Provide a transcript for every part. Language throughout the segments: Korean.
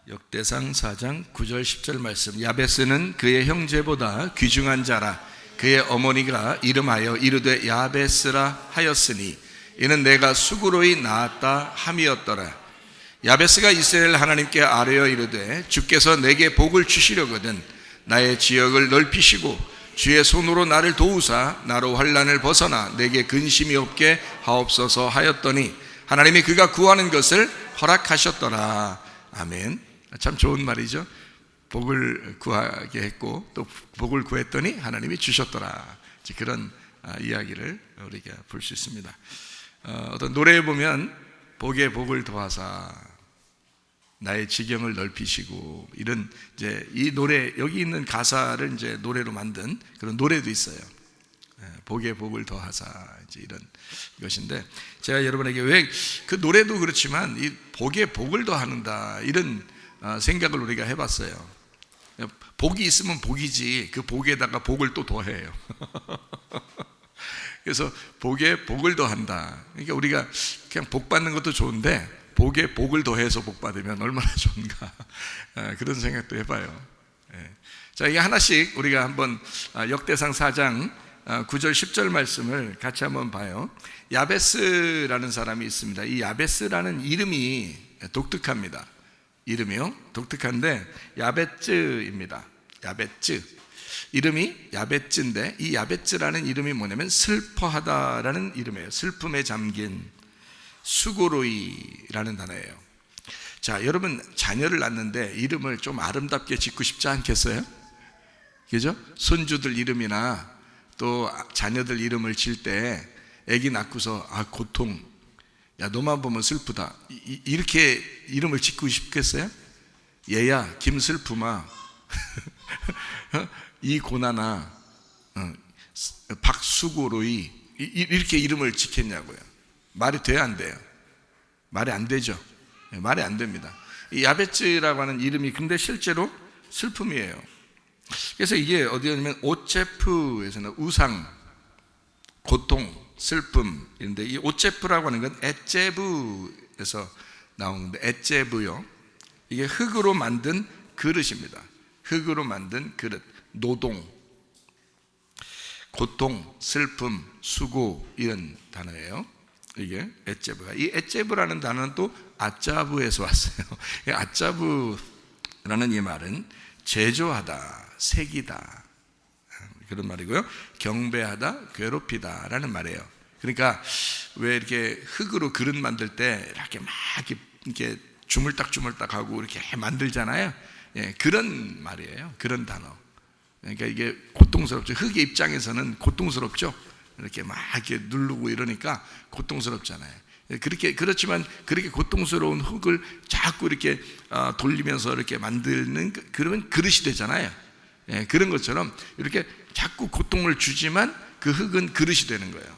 역대상 4장 9절 10절 말씀. 야베스는 그의 형제보다 귀중한 자라. 그의 어머니가 이름하여 이르되 야베스라 하였으니 이는 내가 수고로이 낳았다 함이었더라. 야베스가 이스라엘 하나님께 아뢰어 이르되 주께서 내게 복을 주시려거든 나의 지역을 넓히시고 주의 손으로 나를 도우사 나로 환난을 벗어나 내게 근심이 없게 하옵소서 하였더니 하나님이 그가 구하는 것을 허락하셨더라. 아멘. 참 좋은 말이죠. 복을 구하게 했고 또 복을 구했더니 하나님이 주셨더라. 그런 이야기를 우리가 볼 수 있습니다. 어떤 노래에 보면 복에 복을 더하사 나의 지경을 넓히시고 이런 이제 이 노래 여기 있는 가사를 이제 노래로 만든 그런 노래도 있어요. 복에 복을 더하사 이제 이런 것인데 제가 여러분에게 왜 그 노래도 그렇지만 이 복에 복을 더하는다 이런 생각을 우리가 해봤어요. 복이 있으면 복이지 그 복에다가 복을 또 더해요. 그래서 복에 복을 더한다. 그러니까 우리가 그냥 복 받는 것도 좋은데 복에 복을 더해서 복 받으면 얼마나 좋은가 그런 생각도 해봐요. 자, 이게 하나씩 우리가 한번 역대상 4장 9절 10절 말씀을 같이 한번 봐요. 야베스라는 사람이 있습니다. 이 야베스라는 이름이 독특합니다. 이름이요 독특한데 야베츠입니다. 야베츠 이름이 야베츠인데 이 야베츠라는 이름이 뭐냐면 슬퍼하다라는 이름이에요. 슬픔에 잠긴 수고로이라는 단어예요. 자, 여러분 자녀를 낳는데 이름을 좀 아름답게 짓고 싶지 않겠어요? 그죠? 손주들 이름이나 또 자녀들 이름을 질 때 아기 낳고서 고통, 야 너만 보면 슬프다 이렇게 이름을 짓고 싶겠어요? 얘야 김슬픔아 이 고난아 박수고로이 이렇게 이름을 짓겠냐고요. 말이 돼야 안 돼요? 말이 안 되죠. 말이 안 됩니다. 이 야베츠라고 하는 이름이 근데 실제로 슬픔이에요. 그래서 이게 어디냐면 오체프에서는 우상, 고통, 슬픔 인데 이 오체프라고 하는 건 에제브에서 나온 건데 에제브요. 이게 흙으로 만든 그릇입니다. 흙으로 만든 그릇. 노동, 고통, 슬픔, 수고 이런 단어예요. 이게 에제브가. 이 에제브라는 단어는 또 아짜브에서 왔어요. 아짜브라는 이 말은 제조하다, 새기다 그런 말이고요. 경배하다, 괴롭히다 라는 말이에요. 그러니까 왜 이렇게 흙으로 그릇 만들 때 이렇게 막 이렇게 주물딱주물딱 하고 이렇게 만들잖아요. 그런 말이에요. 그런 단어. 그러니까 이게 고통스럽죠. 흙의 입장에서는 고통스럽죠. 이렇게 막 이렇게 누르고 이러니까 고통스럽잖아요. 그렇지만 그렇게 고통스러운 흙을 자꾸 이렇게 돌리면서 이렇게 만드는 그러면 그릇이 되잖아요. 그런 것처럼 이렇게 자꾸 고통을 주지만 그 흙은 그릇이 되는 거예요.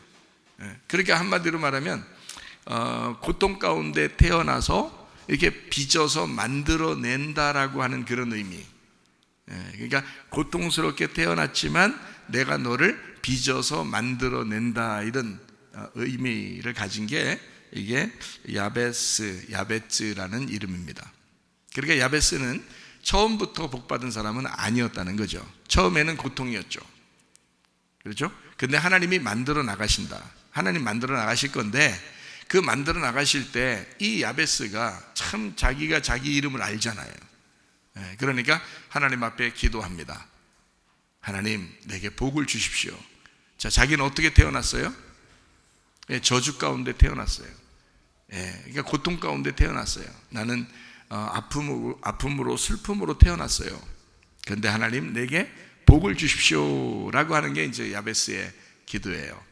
그러니까 한마디로 말하면 고통 가운데 태어나서 이렇게 빚어서 만들어낸다라고 하는 그런 의미. 그러니까 고통스럽게 태어났지만 내가 너를 빚어서 만들어낸다 이런 의미를 가진 게 이게 야베츠라는 이름입니다. 그러니까 야베스는 처음부터 복받은 사람은 아니었다는 거죠. 처음에는 고통이었죠. 그렇죠? 근데 하나님이 만들어 나가신다. 하나님 만들어 나가실 건데 그 만들어 나가실 때 이 야베스가 참 자기가 자기 이름을 알잖아요. 그러니까 하나님 앞에 기도합니다. 하나님 내게 복을 주십시오. 자, 자기는 어떻게 태어났어요? 저주 가운데 태어났어요. 그러니까 고통 가운데 태어났어요. 나는 아픔으로 슬픔으로 태어났어요. 그런데 하나님 내게 복을 주십시오 라고 하는 게 이제 야베스의 기도예요.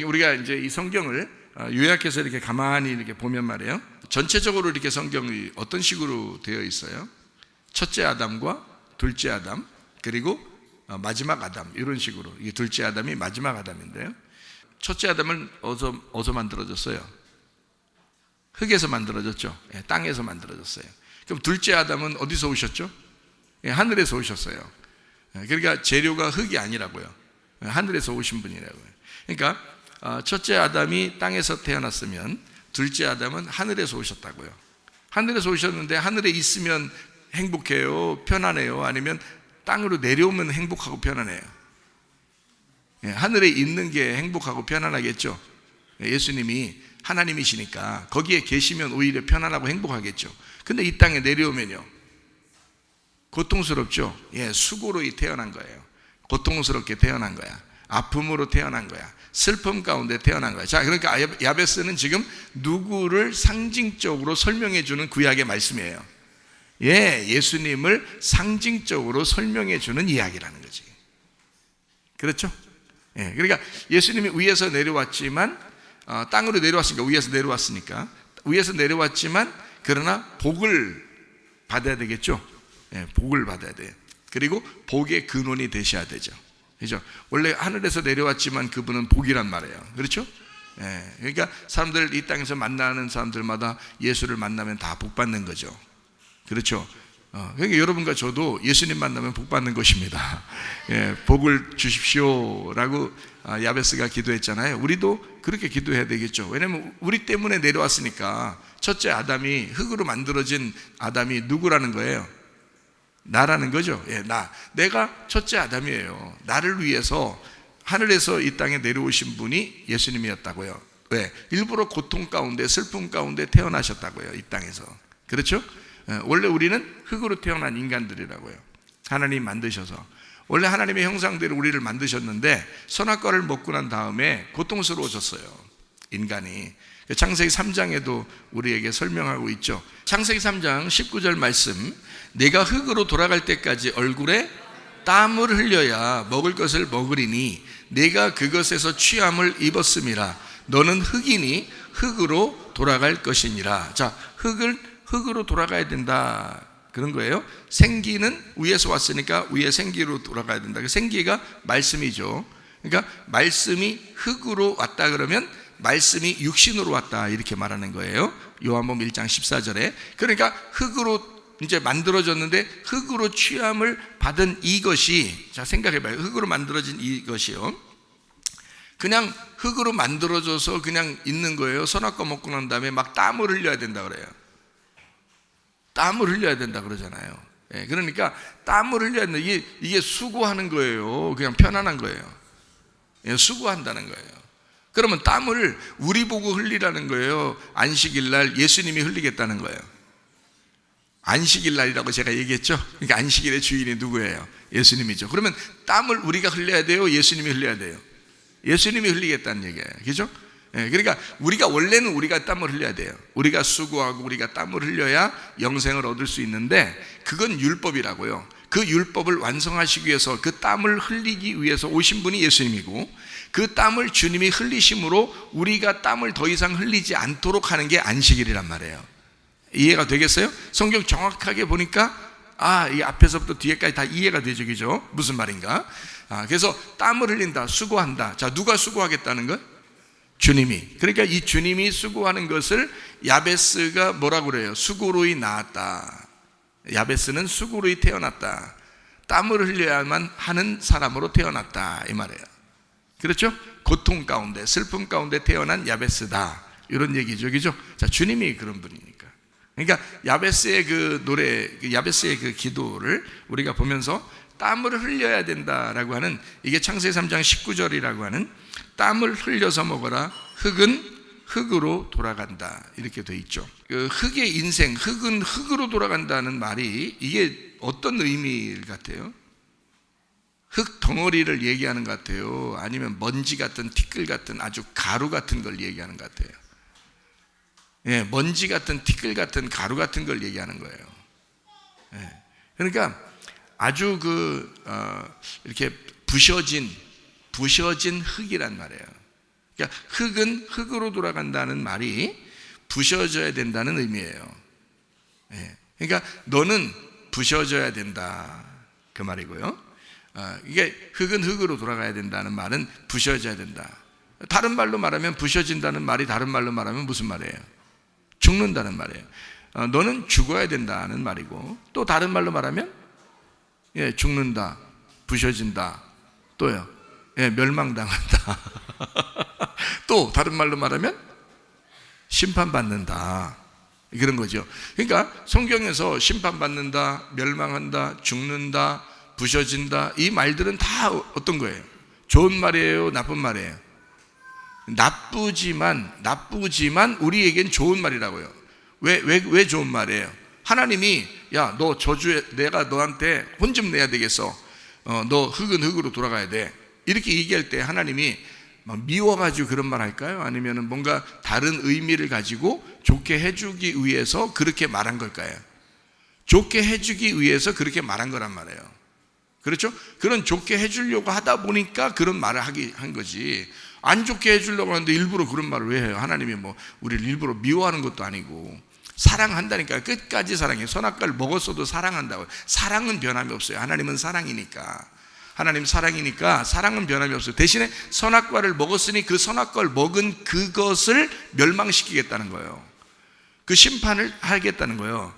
우리가 이제 이 성경을 요약해서 이렇게 가만히 이렇게 보면 말이에요. 전체적으로 이렇게 성경이 어떤 식으로 되어 있어요? 첫째 아담과 둘째 아담 그리고 마지막 아담 이런 식으로. 이게 둘째 아담이 마지막 아담인데요. 첫째 아담은 어디서 만들어졌어요? 흙에서 만들어졌죠. 땅에서 만들어졌어요. 그럼 둘째 아담은 어디서 오셨죠? 하늘에서 오셨어요. 그러니까 재료가 흙이 아니라고요. 하늘에서 오신 분이라고요. 그러니까 첫째 아담이 땅에서 태어났으면 둘째 아담은 하늘에서 오셨다고요. 하늘에서 오셨는데 하늘에 있으면 행복해요? 편안해요? 아니면 땅으로 내려오면 행복하고 편안해요? 하늘에 있는 게 행복하고 편안하겠죠. 예수님이 하나님이시니까 거기에 계시면 오히려 편안하고 행복하겠죠. 근데 이 땅에 내려오면요, 고통스럽죠. 수고로 태어난 거예요. 고통스럽게 태어난 거야. 아픔으로 태어난 거야. 슬픔 가운데 태어난 거야. 자, 그러니까 야베스는 지금 누구를 상징적으로 설명해 주는 구약의 말씀이에요. 예수님을 상징적으로 설명해 주는 이야기라는 거지. 그렇죠? 그러니까 예수님이 위에서 내려왔지만, 땅으로 내려왔으니까, 위에서 내려왔지만, 그러나 복을 받아야 되겠죠. 복을 받아야 돼요. 그리고 복의 근원이 되셔야 되죠. 그죠? 원래 하늘에서 내려왔지만 그분은 복이란 말이에요. 그렇죠? 그러니까 사람들, 이 땅에서 만나는 사람들마다 예수를 만나면 다 복 받는 거죠. 그렇죠? 그러니까 여러분과 저도 예수님 만나면 복 받는 것입니다. 복을 주십시오라고 야베스가 기도했잖아요. 우리도 그렇게 기도해야 되겠죠. 왜냐하면 우리 때문에 내려왔으니까. 첫째 아담이, 흙으로 만들어진 아담이 누구라는 거예요? 나라는 거죠. 내가 첫째 아담이에요. 나를 위해서 하늘에서 이 땅에 내려오신 분이 예수님이었다고요. 왜? 일부러 고통 가운데, 슬픔 가운데 태어나셨다고요, 이 땅에서. 그렇죠? 원래 우리는 흙으로 태어난 인간들이라고요. 하나님 만드셔서. 원래 하나님의 형상대로 우리를 만드셨는데 선악과를 먹고 난 다음에 고통스러워졌어요, 인간이. 창세기 3장에도 우리에게 설명하고 있죠. 창세기 3장 19절 말씀, 내가 흙으로 돌아갈 때까지 얼굴에 땀을 흘려야 먹을 것을 먹으리니 내가 그것에서 취함을 입었음이라. 너는 흙이니 흙으로 돌아갈 것이니라. 자, 흙으로 돌아가야 된다, 그런 거예요. 생기는 위에서 왔으니까 위에 생기로 돌아가야 된다. 생기가 말씀이죠. 그러니까 말씀이 흙으로 왔다 그러면 말씀이 육신으로 왔다, 이렇게 말하는 거예요. 요한복음 1장 14절에. 그러니까 흙으로 이제 만들어졌는데 흙으로 취함을 받은 이것이, 자 생각해봐요. 흙으로 만들어진 이것이요, 그냥 흙으로 만들어져서 그냥 있는 거예요? 선악과 먹고 난 다음에 막 땀을 흘려야 된다 그래요. 땀을 흘려야 된다 그러잖아요. 그러니까 땀을 흘려야 된다. 이게 수고하는 거예요? 그냥 편안한 거예요? 수고한다는 거예요. 그러면 땀을 우리 보고 흘리라는 거예요? 안식일 날 예수님이 흘리겠다는 거예요? 안식일 날이라고 제가 얘기했죠? 그러니까 안식일의 주인이 누구예요? 예수님이죠. 그러면 땀을 우리가 흘려야 돼요? 예수님이 흘려야 돼요? 예수님이 흘리겠다는 얘기예요. 그죠? 그러니까 원래는 우리가 땀을 흘려야 돼요. 우리가 수고하고 우리가 땀을 흘려야 영생을 얻을 수 있는데, 그건 율법이라고요. 그 율법을 완성하시기 위해서, 그 땀을 흘리기 위해서 오신 분이 예수님이고, 그 땀을 주님이 흘리심으로 우리가 땀을 더 이상 흘리지 않도록 하는 게 안식일이란 말이에요. 이해가 되겠어요? 성경 정확하게 보니까 이 앞에서부터 뒤에까지 다 이해가 되죠. 그죠? 무슨 말인가? 그래서 땀을 흘린다, 수고한다. 자, 누가 수고하겠다는 것? 주님이. 그러니까 이 주님이 수고하는 것을 야베스가 뭐라고 그래요? 수고로이 낳았다. 야베스는 수고로이 태어났다. 땀을 흘려야만 하는 사람으로 태어났다, 이 말이에요. 그렇죠? 고통 가운데, 슬픔 가운데 태어난 야베스다, 이런 얘기죠. 그죠? 자, 주님이 그런 분이니까. 그러니까 야베스의 그 노래, 야베스의 그 기도를 우리가 보면서 땀을 흘려야 된다라고 하는, 이게 창세기 3장 19절이라고 하는, 땀을 흘려서 먹어라, 흙은 흙으로 돌아간다, 이렇게 돼 있죠. 그 흙의 인생, 흙은 흙으로 돌아간다는 말이 이게 어떤 의미 같아요? 흙 덩어리를 얘기하는 것 같아요? 아니면 먼지 같은, 티끌 같은, 아주 가루 같은 걸 얘기하는 것 같아요? 먼지 같은, 티끌 같은, 가루 같은 걸 얘기하는 거예요. 그러니까 아주 이렇게 부셔진 흙이란 말이에요. 그러니까 흙은 흙으로 돌아간다는 말이 부셔져야 된다는 의미예요. 그러니까 너는 부셔져야 된다, 그 말이고요. 이게 흙은 흙으로 돌아가야 된다는 말은 부셔져야 된다. 다른 말로 말하면, 부셔진다는 말이 다른 말로 말하면 무슨 말이에요? 죽는다는 말이에요. 너는 죽어야 된다는 말이고, 또 다른 말로 말하면 죽는다, 부셔진다, 또요 멸망당한다. 또 다른 말로 말하면 심판받는다. 그런 거죠. 그러니까 성경에서 심판받는다, 멸망한다, 죽는다, 부셔진다, 이 말들은 다 어떤 거예요? 좋은 말이에요, 나쁜 말이에요? 나쁘지만 우리에겐 좋은 말이라고요. 왜 좋은 말이에요? 하나님이 야, 너 저주에 내가 너한테 혼 좀 내야 되겠어. 너 흙은 흙으로 돌아가야 돼. 이렇게 얘기할 때 하나님이 미워가지고 그런 말 할까요? 아니면 뭔가 다른 의미를 가지고 좋게 해주기 위해서 그렇게 말한 걸까요? 좋게 해주기 위해서 그렇게 말한 거란 말이에요. 그렇죠? 그런 좋게 해주려고 하다 보니까 그런 말을 한 거지. 안 좋게 해주려고 하는데 일부러 그런 말을 왜 해요? 하나님이 뭐 우리를 일부러 미워하는 것도 아니고 사랑한다니까. 끝까지 사랑해요. 선악과를 먹었어도 사랑한다고요. 사랑은 변함이 없어요. 하나님은 사랑이니까. 하나님 사랑이니까 사랑은 변함이 없어요. 대신에 선악과를 먹었으니 그 선악과를 먹은 그것을 멸망시키겠다는 거예요. 그 심판을 하겠다는 거예요.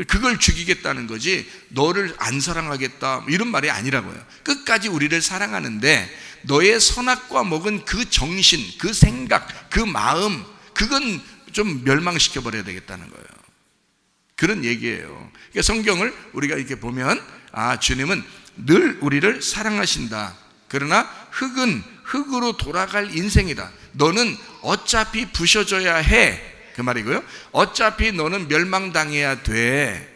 그걸 죽이겠다는 거지 너를 안 사랑하겠다 이런 말이 아니라고요. 끝까지 우리를 사랑하는데 너의 선악과 먹은 그 정신, 그 생각, 그 마음, 그건 좀 멸망시켜버려야 되겠다는 거예요. 그런 얘기예요. 그러니까 성경을 우리가 이렇게 보면 주님은 늘 우리를 사랑하신다. 그러나 흙은 흙으로 돌아갈 인생이다. 너는 어차피 부셔져야 해. 그 말이고요. 어차피 너는 멸망당해야 돼.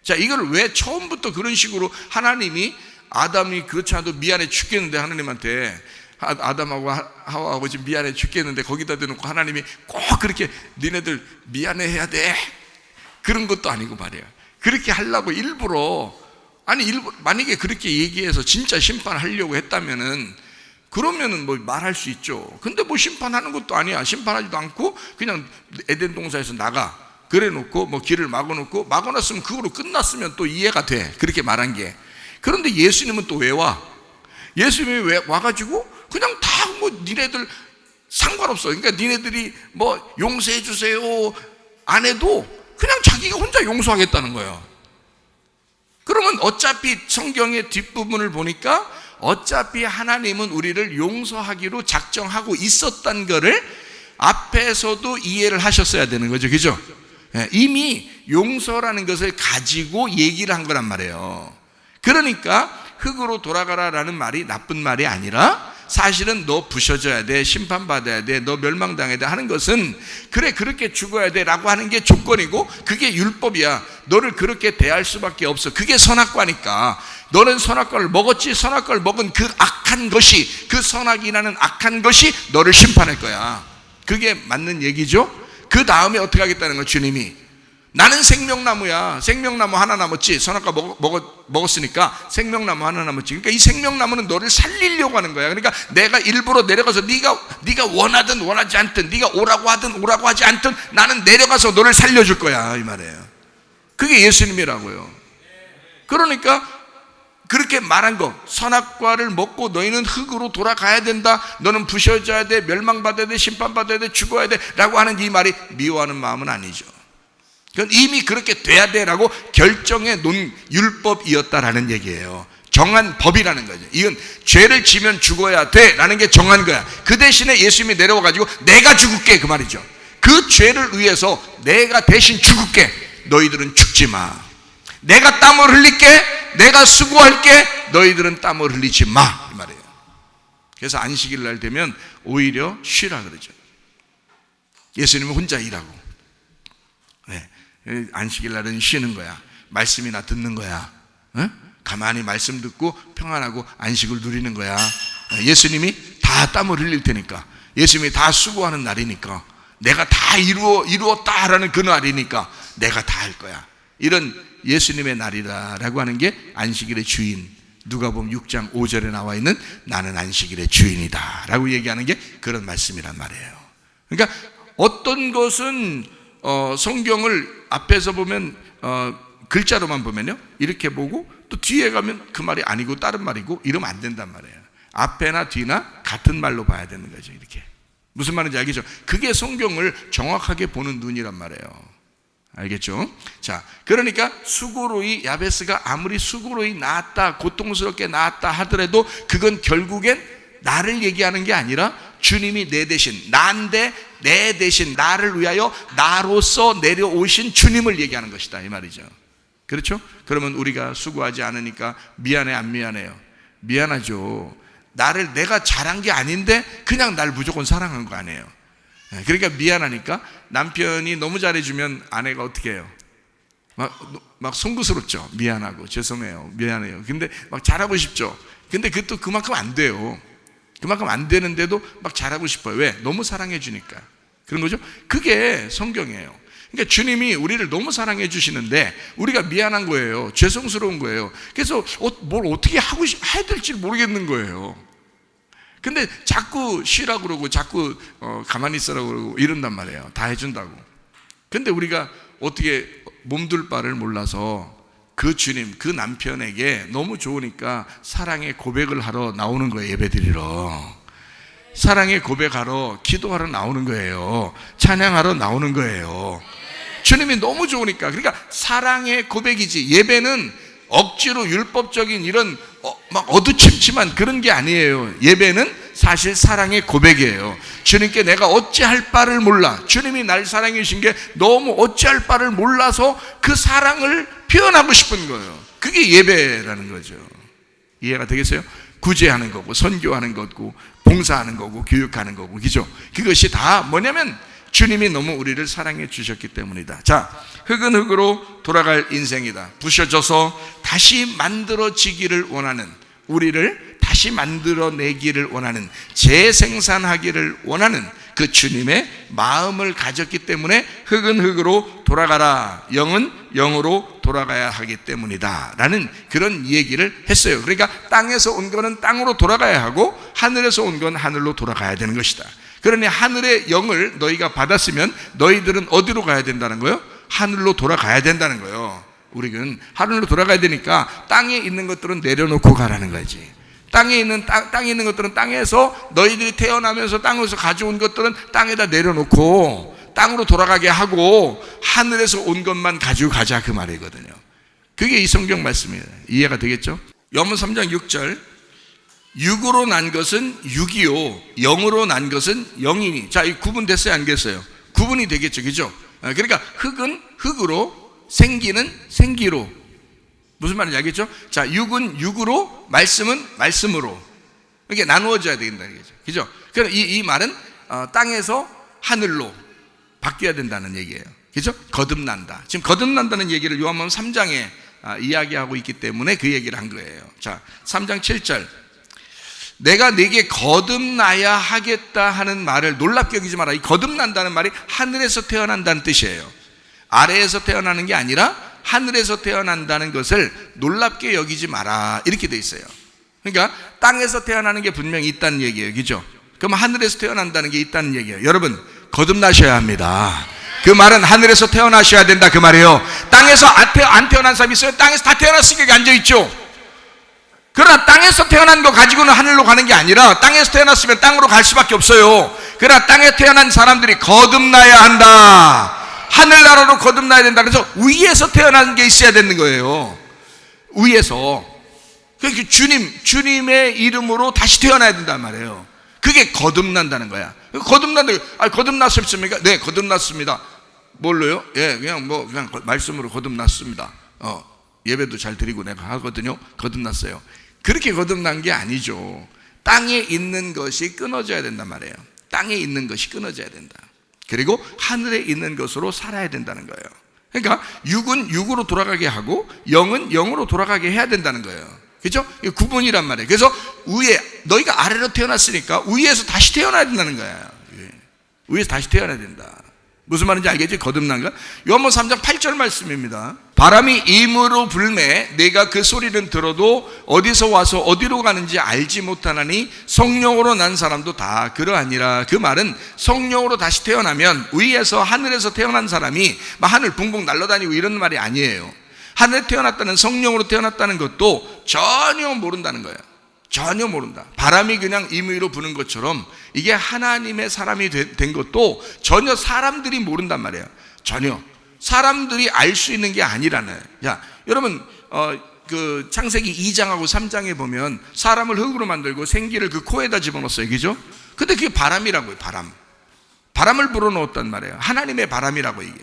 자, 이걸 왜 처음부터 그런 식으로 하나님이 아담이 그렇지 않아도 미안해 죽겠는데 하나님한테 아담하고 하와하고 지금 미안해 죽겠는데 거기다 대놓고 하나님이 꼭 그렇게 니네들 미안해해야 돼 그런 것도 아니고 말이야. 그렇게 하려고 일부러 만약에 그렇게 얘기해서 진짜 심판하려고 했다면은 그러면은 뭐 말할 수 있죠. 근데 뭐 심판하는 것도 아니야. 심판하지도 않고 그냥 에덴 동산에서 나가 그래 놓고 뭐 길을 막아놓고 막아놨으면 그거로 끝났으면 또 이해가 돼. 그렇게 말한 게. 그런데 예수님은 또 왜 와? 예수님이 왜 와가지고 그냥 다 뭐 니네들 상관없어. 그러니까 니네들이 뭐 용서해 주세요 안 해도 그냥 자기가 혼자 용서하겠다는 거예요. 그러면 어차피 성경의 뒷부분을 보니까 어차피 하나님은 우리를 용서하기로 작정하고 있었던 거를 앞에서도 이해를 하셨어야 되는 거죠. 그죠? 이미 용서라는 것을 가지고 얘기를 한 거란 말이에요. 그러니까 흙으로 돌아가라라는 말이 나쁜 말이 아니라 사실은 너 부셔져야 돼, 심판받아야 돼, 너 멸망당해야 돼 하는 것은 그래 그렇게 죽어야 돼 라고 하는 게 조건이고 그게 율법이야. 너를 그렇게 대할 수밖에 없어. 그게 선악과니까 너는 선악과를 먹었지. 선악과를 먹은 그 악한 것이, 그 선악이라는 악한 것이 너를 심판할 거야. 그게 맞는 얘기죠. 그 다음에 어떻게 하겠다는 거야? 주님이 나는 생명나무야. 생명나무 하나 남았지. 선악과 먹었으니까 생명나무 하나 남았지. 그러니까 이 생명나무는 너를 살리려고 하는 거야. 그러니까 내가 일부러 내려가서 네가 원하든 원하지 않든, 네가 오라고 하든 오라고 하지 않든 나는 내려가서 너를 살려줄 거야 이 말이에요. 그게 예수님이라고요. 그러니까 그렇게 말한 거, 선악과를 먹고 너희는 흙으로 돌아가야 된다, 너는 부셔져야 돼, 멸망받아야 돼, 심판받아야 돼, 죽어야 돼 라고 하는 이 말이 미워하는 마음은 아니죠. 그건 이미 그렇게 돼야 돼 라고 결정해 놓은 율법이었다라는 얘기예요. 정한 법이라는 거죠. 이건 죄를 지면 죽어야 돼 라는 게 정한 거야. 그 대신에 예수님이 내려와가지고 내가 죽을게 그 말이죠. 그 죄를 위해서 내가 대신 죽을게. 너희들은 죽지 마. 내가 땀을 흘릴게. 내가 수고할게. 너희들은 땀을 흘리지 마 이 말이에요. 그래서 안식일 날 되면 오히려 쉬라 그러죠. 예수님은 혼자 일하고, 안식일 날은 쉬는 거야. 말씀이나 듣는 거야. 가만히 말씀 듣고 평안하고 안식을 누리는 거야. 예수님이 다 땀을 흘릴 테니까, 예수님이 다 수고하는 날이니까, 내가 다 이루었다라는 그 날이니까 내가 다 할 거야. 이런 예수님의 날이다라고 하는 게 안식일의 주인, 누가복음 6장 5절에 나와 있는 나는 안식일의 주인이다 라고 얘기하는 게 그런 말씀이란 말이에요. 그러니까 어떤 것은 성경을 앞에서 보면 글자로만 보면요 이렇게 보고 또 뒤에 가면 그 말이 아니고 다른 말이고 이러면 안 된단 말이에요. 앞에나 뒤나 같은 말로 봐야 되는 거죠. 이렇게 무슨 말인지 알겠죠? 그게 성경을 정확하게 보는 눈이란 말이에요. 알겠죠? 자, 그러니까 수고로이 야베스가 아무리 수고로이 낳았다, 고통스럽게 낳았다 하더라도 그건 결국엔 나를 얘기하는 게 아니라 주님이 내 대신, 나인데 내 대신 나를 위하여 나로서 내려오신 주님을 얘기하는 것이다 이 말이죠. 그렇죠? 그러면 우리가 수고하지 않으니까 미안해 안 미안해요? 미안하죠. 내가 잘한 게 아닌데 그냥 날 무조건 사랑한 거 아니에요. 그러니까 미안하니까 남편이 너무 잘해주면 아내가 어떻게 해요? 막 송구스럽죠. 미안하고 죄송해요, 미안해요. 근데 막 잘하고 싶죠. 근데 그것도 그만큼 안 돼요. 그만큼 안 되는데도 막 잘하고 싶어요. 왜? 너무 사랑해 주니까 그런 거죠. 그게 성경이에요. 그러니까 주님이 우리를 너무 사랑해 주시는데 우리가 미안한 거예요. 죄송스러운 거예요. 그래서 뭘 어떻게 해야 될지 모르겠는 거예요. 근데 자꾸 쉬라고 그러고 자꾸 가만히 있으라고 그러고 이런단 말이에요. 다 해준다고. 근데 우리가 어떻게 몸둘 바를 몰라서 그 주님, 그 남편에게 너무 좋으니까 사랑의 고백을 하러 나오는 거예요. 예배드리러 사랑의 고백하러 기도하러 나오는 거예요. 찬양하러 나오는 거예요. 주님이 너무 좋으니까. 그러니까 사랑의 고백이지, 예배는 억지로 율법적인 이런 막 어두침침한 그런 게 아니에요. 예배는 사실 사랑의 고백이에요. 주님께 내가 어찌할 바를 몰라, 주님이 날 사랑해 주신 게 너무 어찌할 바를 몰라서 그 사랑을 표현하고 싶은 거예요. 그게 예배라는 거죠. 이해가 되겠어요? 구제하는 거고 선교하는 거고 봉사하는 거고 교육하는 거고, 그죠? 그것이 다 뭐냐면 주님이 너무 우리를 사랑해 주셨기 때문이다. 자, 흙은 흙으로 돌아갈 인생이다. 부셔져서 다시 만들어지기를 원하는, 우리를 다시 만들어내기를 원하는, 재생산하기를 원하는 그 주님의 마음을 가졌기 때문에 흙은 흙으로 돌아가라, 영은 영으로 돌아가야 하기 때문이다 라는 그런 얘기를 했어요. 그러니까 땅에서 온 거는 땅으로 돌아가야 하고 하늘에서 온 건 하늘로 돌아가야 되는 것이다. 그러니 하늘의 영을 너희가 받았으면 너희들은 어디로 가야 된다는 거예요? 하늘로 돌아가야 된다는 거예요. 우리는 하늘로 돌아가야 되니까 땅에 있는 것들은 내려놓고 가라는 거지. 땅에 있는 것들은 땅에서, 너희들이 태어나면서 땅에서 가져온 것들은 땅에다 내려놓고 땅으로 돌아가게 하고 하늘에서 온 것만 가지고 가자, 그 말이거든요. 그게 이 성경 말씀이에요. 이해가 되겠죠? 요한복음 3장 6절, 육으로 난 것은 육이요 영으로 난 것은 영이니. 자, 이 구분됐어요 안 됐어요? 구분이 되겠죠, 그죠? 그러니까 흙은 흙으로, 생기는 생기로. 무슨 말인지 알겠죠? 자, 육은 육으로, 말씀은 말씀으로. 이렇게 나누어져야 된다, 그죠? 그럼 이 말은 땅에서 하늘로 바뀌어야 된다는 얘기예요. 그죠? 거듭난다. 지금 거듭난다는 얘기를 요한복음 3장에 이야기하고 있기 때문에 그 얘기를 한 거예요. 자, 3장 7절. 내가 네게 거듭나야 하겠다 하는 말을 놀랍게 여기지 마라. 이 거듭난다는 말이 하늘에서 태어난다는 뜻이에요. 아래에서 태어나는 게 아니라 하늘에서 태어난다는 것을 놀랍게 여기지 마라, 이렇게 돼 있어요. 그러니까 땅에서 태어나는 게 분명히 있다는 얘기예요, 그죠? 그럼 하늘에서 태어난다는 게 있다는 얘기예요. 여러분, 거듭나셔야 합니다. 그 말은 하늘에서 태어나셔야 된다, 그 말이에요. 땅에서 안 태어난 사람이 있어요? 땅에서 다 태어났으니까 여기 앉아있죠. 그러나 땅에서 태어난 거 가지고는 하늘로 가는 게 아니라 땅에서 태어났으면 땅으로 갈 수밖에 없어요. 그러나 땅에 태어난 사람들이 거듭나야 한다, 하늘나라로 거듭나야 된다. 그래서 위에서 태어난 게 있어야 되는 거예요. 위에서. 그러니까 주님의 이름으로 다시 태어나야 된단 말이에요. 그게 거듭난다는 거야. 거듭났습니까? 네, 거듭났습니다. 뭘로요? 예, 그냥 말씀으로 거듭났습니다. 예배도 잘 드리고 내가 하거든요. 거듭났어요. 그렇게 거듭난 게 아니죠. 땅에 있는 것이 끊어져야 된단 말이에요. 땅에 있는 것이 끊어져야 된다. 그리고 하늘에 있는 것으로 살아야 된다는 거예요. 그러니까 육은 육으로 돌아가게 하고 영은 영으로 돌아가게 해야 된다는 거예요. 그렇죠? 이게 구분이란 말이에요. 그래서 너희가 아래로 태어났으니까 위에서 다시 태어나야 된다는 거예요. 위에서 다시 태어나야 된다. 무슨 말인지 알겠지? 거듭난가? 요한복음 3장 8절 말씀입니다. 바람이 임으로 불매 내가 그 소리는 들어도 어디서 와서 어디로 가는지 알지 못하나니 성령으로 난 사람도 다 그러하니라. 그 말은 성령으로 다시 태어나면 위에서 하늘에서 태어난 사람이 막 하늘 붕붕 날아다니고 이런 말이 아니에요. 하늘에 태어났다는, 성령으로 태어났다는 것도 전혀 모른다는 거예요. 전혀 모른다. 바람이 그냥 임의로 부는 것처럼 이게 하나님의 사람이 된 것도 전혀 사람들이 모른단 말이에요. 전혀 사람들이 알 수 있는 게 아니라네. 야, 여러분, 그 창세기 2장하고 3장에 보면 사람을 흙으로 만들고 생기를 그 코에다 집어넣었어요, 그죠? 근데 그게 바람이라고요. 바람을 불어넣었단 말이에요. 하나님의 바람이라고 이게.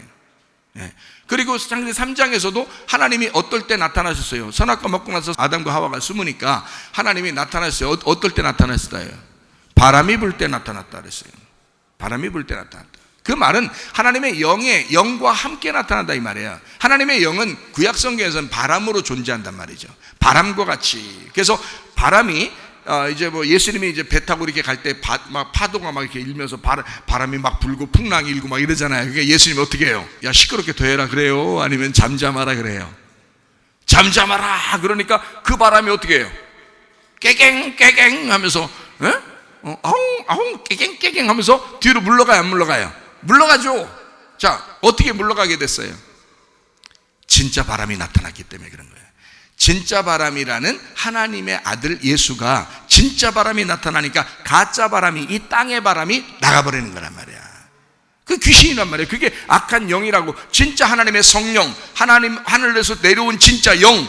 예. 그리고 창세기 3장에서도 하나님이 어떨 때 나타나셨어요? 선악과 먹고 나서 아담과 하와가 숨으니까 하나님이 나타났어요. 어떨 때 나타났어요? 바람이 불 때 나타났다 그랬어요. 바람이 불 때 나타났다. 그 말은 하나님의 영과 함께 나타난다 이 말이에요. 하나님의 영은 구약 성경에서는 바람으로 존재한단 말이죠. 바람과 같이. 그래서 바람이 이제 뭐 예수님이 이제 배 타고 이렇게 갈 때 막 파도가 막 이렇게 일면서 바람이 막 불고 풍랑이 일고 막 이러잖아요. 그러니까 예수님이 어떻게 해요? 야, 시끄럽게 더 해라 그래요? 아니면 잠잠하라 그래요? 잠잠하라 그러니까 그 바람이 어떻게 해요? 깨갱 깨갱 하면서 아웅 아웅 깨갱 깨갱 하면서 뒤로 물러가요? 안 물러가요? 물러가죠. 자, 어떻게 물러가게 됐어요? 진짜 바람이 나타났기 때문에 그런 거예요. 진짜 바람이라는 하나님의 아들 예수가 진짜 바람이 나타나니까 가짜 바람이, 이 땅의 바람이 나가버리는 거란 말이야. 그 귀신이란 말이에요. 그게 악한 영이라고. 진짜 하나님의 성령, 하나님 하늘에서 내려온 진짜 영,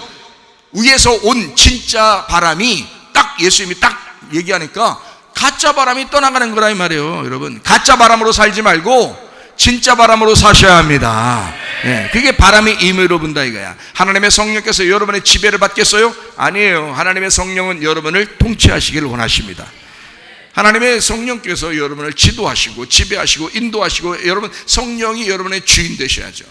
위에서 온 진짜 바람이 딱 예수님이 딱 얘기하니까 가짜 바람이 떠나가는 거라 이 말이에요. 여러분, 가짜 바람으로 살지 말고 진짜 바람으로 사셔야 합니다. 예, 그게 바람의 임의로 분다 이거야. 하나님의 성령께서 여러분의 지배를 받겠어요? 아니에요. 하나님의 성령은 여러분을 통치하시기를 원하십니다. 하나님의 성령께서 여러분을 지도하시고 지배하시고 인도하시고, 여러분 성령이 여러분의 주인 되셔야죠.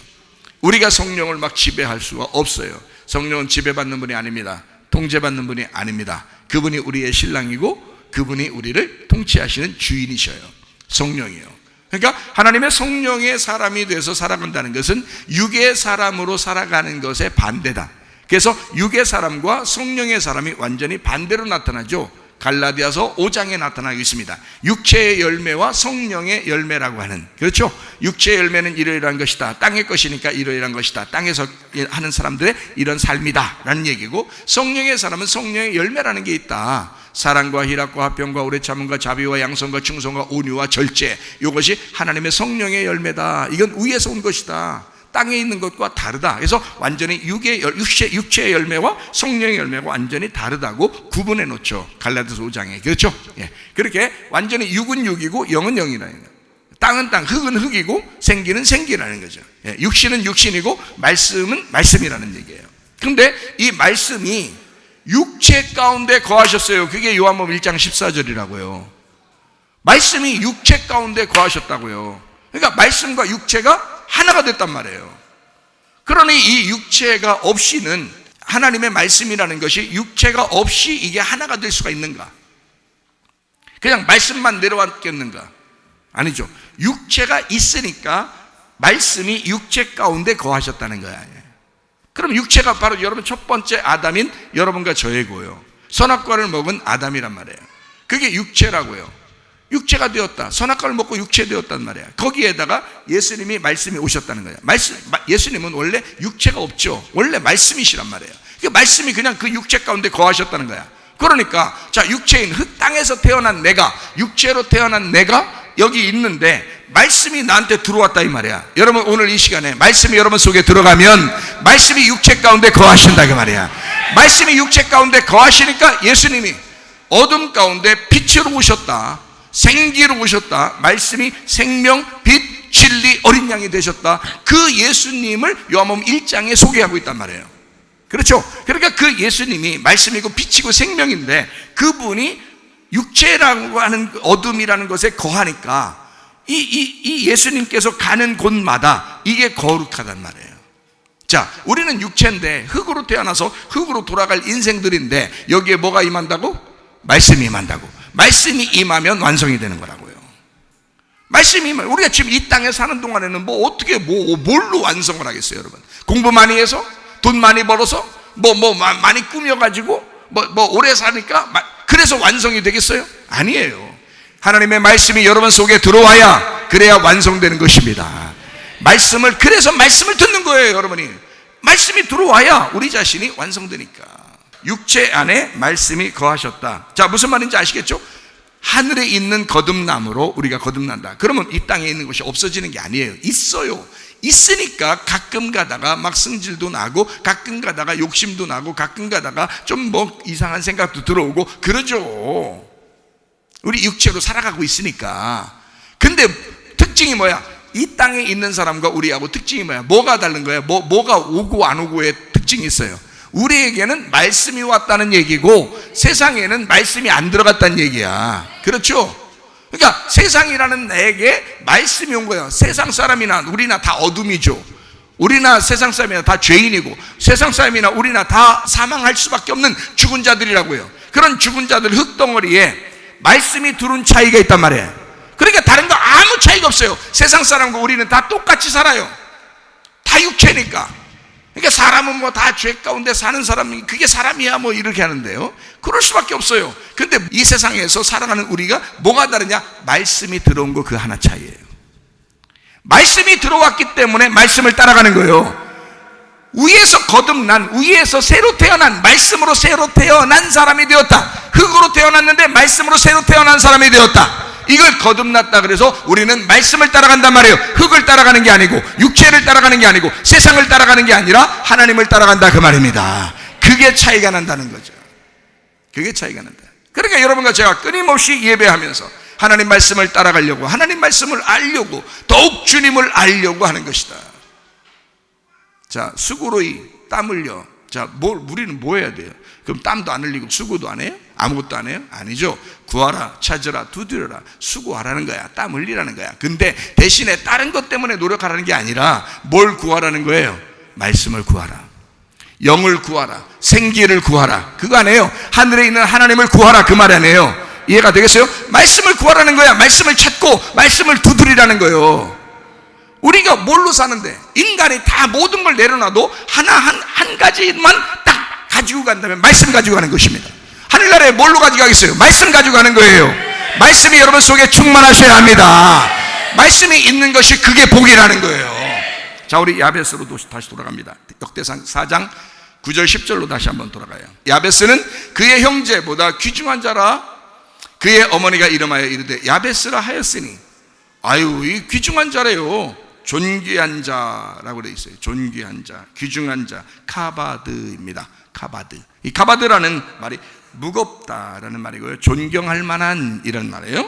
우리가 성령을 막 지배할 수가 없어요. 성령은 지배받는 분이 아닙니다. 통제받는 분이 아닙니다. 그분이 우리의 신랑이고 그분이 우리를 통치하시는 주인이셔요. 성령이요. 그러니까 하나님의 성령의 사람이 돼서 살아간다는 것은 육의 사람으로 살아가는 것의 반대다. 그래서 육의 사람과 성령의 사람이 완전히 반대로 나타나죠. 갈라디아서 5장에 나타나고 있습니다. 육체의 열매와 성령의 열매라고 하는, 그렇죠? 육체의 열매는 이러이러한 것이다. 땅의 것이니까 이러이러한 것이다. 땅에서 하는 사람들의 이런 삶이다 라는 얘기고, 성령의 사람은 성령의 열매라는 게 있다. 사랑과 희락과 화평과 오래 참음과 자비와 양선과 충성과 온유와 절제, 이것이 하나님의 성령의 열매다. 이건 위에서 온 것이다. 땅에 있는 것과 다르다. 그래서 완전히 육체의 열매와 성령의 열매가 완전히 다르다고 구분해 놓죠. 갈라디아서 5장에. 그렇죠? 예. 그렇게 완전히 육은 육이고 영은 영이라는 거예요. 땅은 땅, 흙은 흙이고 생기는 생기라는 거죠. 예. 육신은 육신이고 말씀은 말씀이라는 얘기예요. 그런데 이 말씀이 육체 가운데 거하셨어요. 그게 요한복음 1장 14절이라고요. 말씀이 육체 가운데 거하셨다고요. 그러니까 말씀과 육체가 하나가 됐단 말이에요. 그러니 이 육체가 없이는, 하나님의 말씀이라는 것이 육체가 없이 이게 하나가 될 수가 있는가? 그냥 말씀만 내려왔겠는가? 아니죠. 육체가 있으니까 말씀이 육체 가운데 거하셨다는 거야. 그럼 육체가 바로 여러분 첫 번째 아담인 여러분과 저의고요. 선악과를 먹은 아담이란 말이에요. 그게 육체라고요. 육체가 되었다. 선악과를 먹고 육체 되었단 말이야. 거기에다가 예수님이 말씀이 오셨다는 거야. 예수님은 원래 육체가 없죠. 원래 말씀이시란 말이에요. 그 말씀이 그냥 그 육체 가운데 거하셨다는 거야. 그러니까 자, 육체인 흙 땅에서 태어난 내가, 육체로 태어난 내가 여기 있는데 말씀이 나한테 들어왔다 이 말이야. 여러분 오늘 이 시간에 말씀이 여러분 속에 들어가면 말씀이 육체 가운데 거하신다 그 말이야. 말씀이 육체 가운데 거하시니까 예수님이 어둠 가운데 빛으로 오셨다. 생기로 오셨다. 말씀이 생명, 빛, 진리, 어린 양이 되셨다. 그 예수님을 요한복음 1장에 소개하고 있단 말이에요. 그렇죠? 그러니까 그 예수님이 말씀이고 빛이고 생명인데 그분이 육체라고 하는 어둠이라는 것에 거하니까 이 예수님께서 가는 곳마다 이게 거룩하단 말이에요. 자, 우리는 육체인데 흙으로 태어나서 흙으로 돌아갈 인생들인데 여기에 뭐가 임한다고? 말씀이 임한다고. 말씀이 임하면 완성이 되는 거라고요. 말씀이 임하면, 우리가 지금 이 땅에 사는 동안에는 뭐 어떻게 뭘로 완성을 하겠어요, 여러분? 공부 많이 해서, 돈 많이 벌어서, 많이 꾸며가지고, 오래 사니까, 그래서 완성이 되겠어요? 아니에요. 하나님의 말씀이 여러분 속에 들어와야, 그래야 완성되는 것입니다. 그래서 말씀을 듣는 거예요, 여러분이. 말씀이 들어와야 우리 자신이 완성되니까. 육체 안에 말씀이 거하셨다. 자, 무슨 말인지 아시겠죠? 하늘에 있는 거듭남으로 우리가 거듭난다. 그러면 이 땅에 있는 것이 없어지는 게 아니에요. 있어요. 있으니까 가끔 가다가 막 승질도 나고, 가끔 가다가 욕심도 나고, 가끔 가다가 좀 이상한 생각도 들어오고 그러죠. 우리 육체로 살아가고 있으니까. 근데 특징이 뭐야? 이 땅에 있는 사람과 우리하고 특징이 뭐야? 뭐가 다른 거야? 뭐가 오고 안 오고의 특징이 있어요. 우리에게는 말씀이 왔다는 얘기고 세상에는 말씀이 안 들어갔다는 얘기야. 그렇죠? 그러니까 세상이라는 내게 말씀이 온 거야. 세상 사람이나 우리나 다 어둠이죠. 우리나 세상 사람이나 다 죄인이고 세상 사람이나 우리나 다 사망할 수밖에 없는 죽은 자들이라고요. 그런 죽은 자들 흙덩어리에 말씀이 들어온 차이가 있단 말이에요. 그러니까 다른 거 아무 차이가 없어요. 세상 사람과 우리는 다 똑같이 살아요. 다 육체니까. 그러니까 사람은 뭐 다 죄 가운데 사는 사람이 그게 사람이야 뭐 이렇게 하는데요. 그럴 수밖에 없어요. 근데 이 세상에서 살아가는 우리가 뭐가 다르냐? 말씀이 들어온 거 그 하나 차이예요. 말씀이 들어왔기 때문에 말씀을 따라가는 거예요. 위에서 거듭난, 위에서 새로 태어난, 말씀으로 새로 태어난 사람이 되었다. 흙으로 태어났는데 말씀으로 새로 태어난 사람이 되었다. 이걸 거듭났다. 그래서 우리는 말씀을 따라간단 말이에요. 흙을 따라가는 게 아니고 육체를 따라가는 게 아니고 세상을 따라가는 게 아니라 하나님을 따라간다 그 말입니다. 그게 차이가 난다는 거죠. 그게 차이가 난다. 그러니까 여러분과 제가 끊임없이 예배하면서 하나님 말씀을 따라가려고, 하나님 말씀을 알려고, 더욱 주님을 알려고 하는 것이다. 자, 수고로이 땀 흘려. 자, 우리는 뭐 해야 돼요? 그럼 땀도 안 흘리고 수고도 안 해요? 아무것도 안 해요? 아니죠. 구하라, 찾으라, 두드려라, 수고하라는 거야. 땀 흘리라는 거야. 근데 대신에 다른 것 때문에 노력하라는 게 아니라 뭘 구하라는 거예요? 말씀을 구하라, 영을 구하라, 생기를 구하라. 그거 아니에요. 하늘에 있는 하나님을 구하라 그 말 아니에요. 이해가 되겠어요? 말씀을 구하라는 거야. 말씀을 찾고 말씀을 두드리라는 거예요. 우리가 뭘로 사는데? 인간이 다 모든 걸 내려놔도 한 가지만 딱 가지고 간다면 말씀 가지고 가는 것입니다. 하늘나라에 뭘로 가져가겠어요? 말씀 가지고 가는 거예요. 말씀이 여러분 속에 충만하셔야 합니다. 말씀이 있는 것이 그게 복이라는 거예요. 자, 우리 야베스로 다시 돌아갑니다. 역대상 4장 9절 10절로 다시 한번 돌아가요. 야베스는 그의 형제보다 귀중한 자라 그의 어머니가 이름하여 이르되 야베스라 하였으니. 아유, 이 귀중한 자래요. 존귀한 자라고 되어 있어요. 존귀한 자, 귀중한 자, 카바드입니다. 카바드. 이 카바드라는 말이 무겁다라는 말이고요. 존경할 만한 이런 말이에요.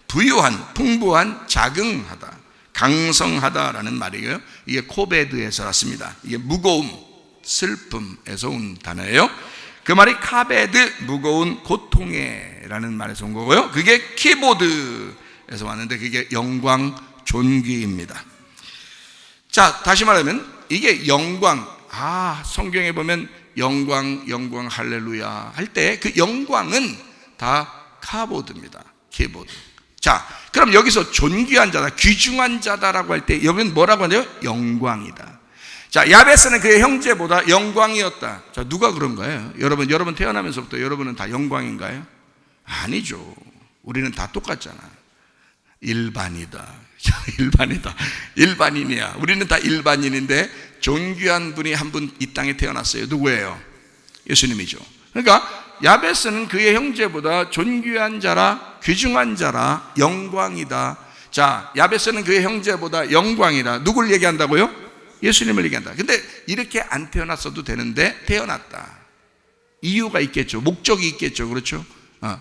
부유한, 풍부한, 자긍하다, 강성하다라는 말이고요. 이게 코베드에서 났습니다. 이게 무거움, 슬픔에서 온 단어예요. 그 말이 카베드, 무거운, 고통에라는 말에서 온 거고요. 그게 키보드에서 왔는데 그게 영광, 존귀입니다. 자, 다시 말하면 이게 영광, 성경에 보면 영광, 영광, 할렐루야 할 때 그 영광은 다 카보드입니다. 키보드. 자, 그럼 여기서 존귀한 자다, 귀중한 자다라고 할 때 여기는 뭐라고 하나요? 영광이다. 자, 야베스는 그의 형제보다 영광이었다. 자, 누가 그런 거예요? 여러분 태어나면서부터 여러분은 다 영광인가요? 아니죠. 우리는 다 똑같잖아. 일반이다. 일반이다. 일반인이야. 우리는 다 일반인인데 존귀한 분이 한 분 이 땅에 태어났어요. 누구예요? 예수님이죠. 그러니까 야베스는 그의 형제보다 존귀한 자라, 귀중한 자라, 영광이다. 자, 야베스는 그의 형제보다 영광이다. 누굴 얘기한다고요? 예수님을 얘기한다. 근데 이렇게 안 태어났어도 되는데 태어났다. 이유가 있겠죠. 목적이 있겠죠. 그렇죠?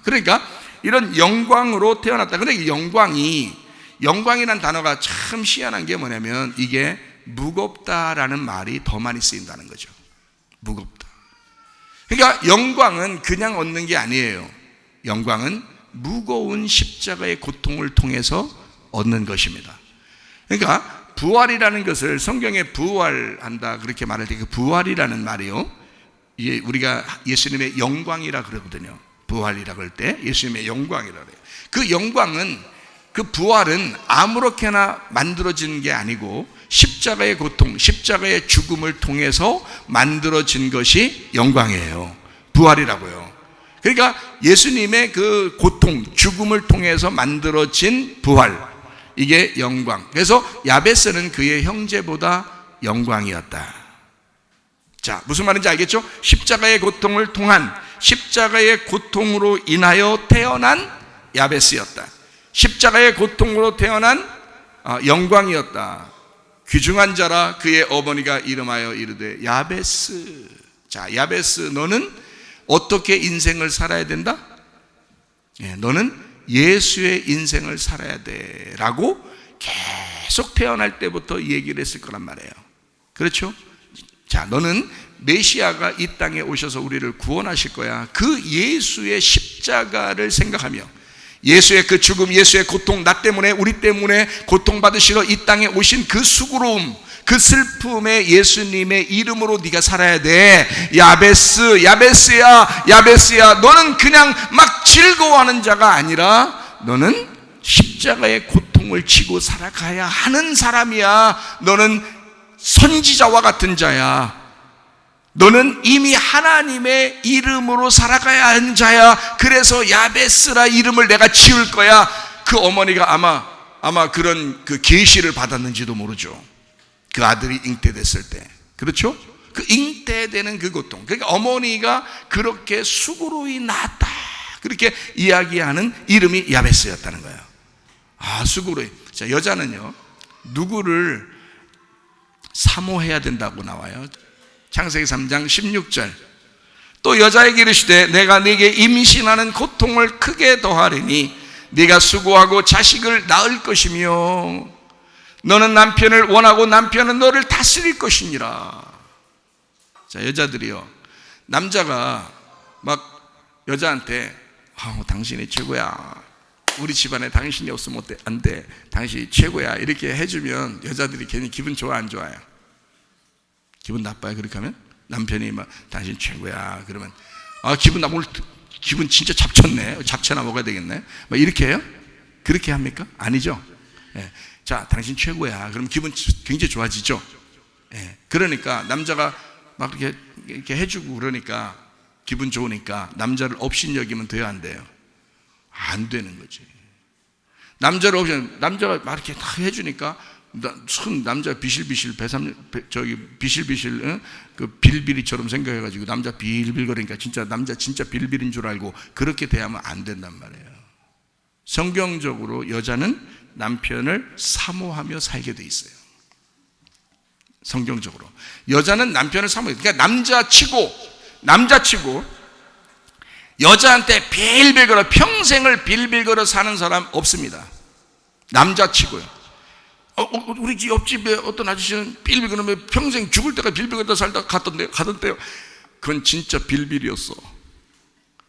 그러니까 이런 영광으로 태어났다. 근데 이 영광이란 단어가 참 희한한 게 뭐냐면 이게 무겁다라는 말이 더 많이 쓰인다는 거죠. 무겁다. 그러니까 영광은 그냥 얻는 게 아니에요. 영광은 무거운 십자가의 고통을 통해서 얻는 것입니다. 그러니까 부활이라는 것을 성경에 부활한다 그렇게 말할 때 그 부활이라는 말이요, 이게 우리가 예수님의 영광이라 그러거든요. 부활이라 그럴 때 예수님의 영광이라 그래요. 그 영광은, 그 부활은 아무렇게나 만들어진 게 아니고 십자가의 고통, 십자가의 죽음을 통해서 만들어진 것이 영광이에요. 부활이라고요. 그러니까 예수님의 그 고통, 죽음을 통해서 만들어진 부활, 이게 영광. 그래서 야베스는 그의 형제보다 영광이었다. 자, 무슨 말인지 알겠죠? 십자가의 고통을 통한, 십자가의 고통으로 인하여 태어난 야베스였다. 십자가의 고통으로 태어난 영광이었다. 귀중한 자라 그의 어머니가 이름하여 이르되 야베스. 자, 야베스, 너는 어떻게 인생을 살아야 된다? 너는 예수의 인생을 살아야 돼 라고 계속 태어날 때부터 얘기를 했을 거란 말이에요. 그렇죠? 자, 너는 메시아가 이 땅에 오셔서 우리를 구원하실 거야. 그 예수의 십자가를 생각하며 예수의 그 죽음, 예수의 고통, 나 때문에 우리 때문에 고통받으시러 이 땅에 오신 그 수고로움, 그 슬픔에 예수님의 이름으로 네가 살아야 돼. 야베스, 야베스야, 야베스야. 너는 그냥 막 즐거워하는 자가 아니라 너는 십자가의 고통을 지고 살아가야 하는 사람이야. 너는 선지자와 같은 자야. 너는 이미 하나님의 이름으로 살아가야 하는 자야. 그래서 야베스라 이름을 내가 지을 거야. 그 어머니가 아마 그런 그 계시를 받았는지도 모르죠. 그 아들이 잉태됐을 때. 그렇죠? 그 잉태되는 그 고통. 그러니까 어머니가 그렇게 수고로이 낳았다, 그렇게 이야기하는 이름이 야베스였다는 거예요. 아, 수고로이. 자, 여자는요, 누구를 사모해야 된다고 나와요. 창세기 3장 16절. 또 여자에게 이르시되 내가 네게 임신하는 고통을 크게 더하리니 네가 수고하고 자식을 낳을 것이며 너는 남편을 원하고 남편은 너를 다스릴 것이니라. 자, 여자들이요, 남자가 막 여자한테 당신이 최고야, 우리 집안에 당신이 없으면 안 돼, 당신이 최고야 이렇게 해주면 여자들이 괜히 기분 좋아 안 좋아요? 기분 나빠요. 그렇게 하면 남편이 막 당신 최고야 그러면 기분 오늘 기분 진짜 잡쳤네, 잡채나 먹어야 되겠네, 막 이렇게 해요? 그렇게 합니까? 아니죠. 예. 자, 당신 최고야 그럼 기분 굉장히 좋아지죠. 예. 그러니까 남자가 막 이렇게 해주고 그러니까 기분 좋으니까 남자를 업신여기면 돼요, 안 돼요? 안 되는 거지. 남자가 막 이렇게 다 해주니까 남자 비실비실 비실비실 그 빌빌이처럼 생각해가지고 남자 빌빌거리니까 남자 진짜 빌빌인 줄 알고 그렇게 대하면 안 된단 말이에요. 성경적으로 여자는 남편을 사모하며 살게 돼 있어요. 성경적으로 여자는 남편을 사모해요. 그러니까 남자치고 여자한테 빌빌거려 평생을 빌빌거려 사는 사람 없습니다. 남자치고요. 우리 옆집에 어떤 아저씨는 빌빌거리며 평생 죽을 때까지 빌빌거리다 살다 가던데요. 그건 진짜 빌빌이었어.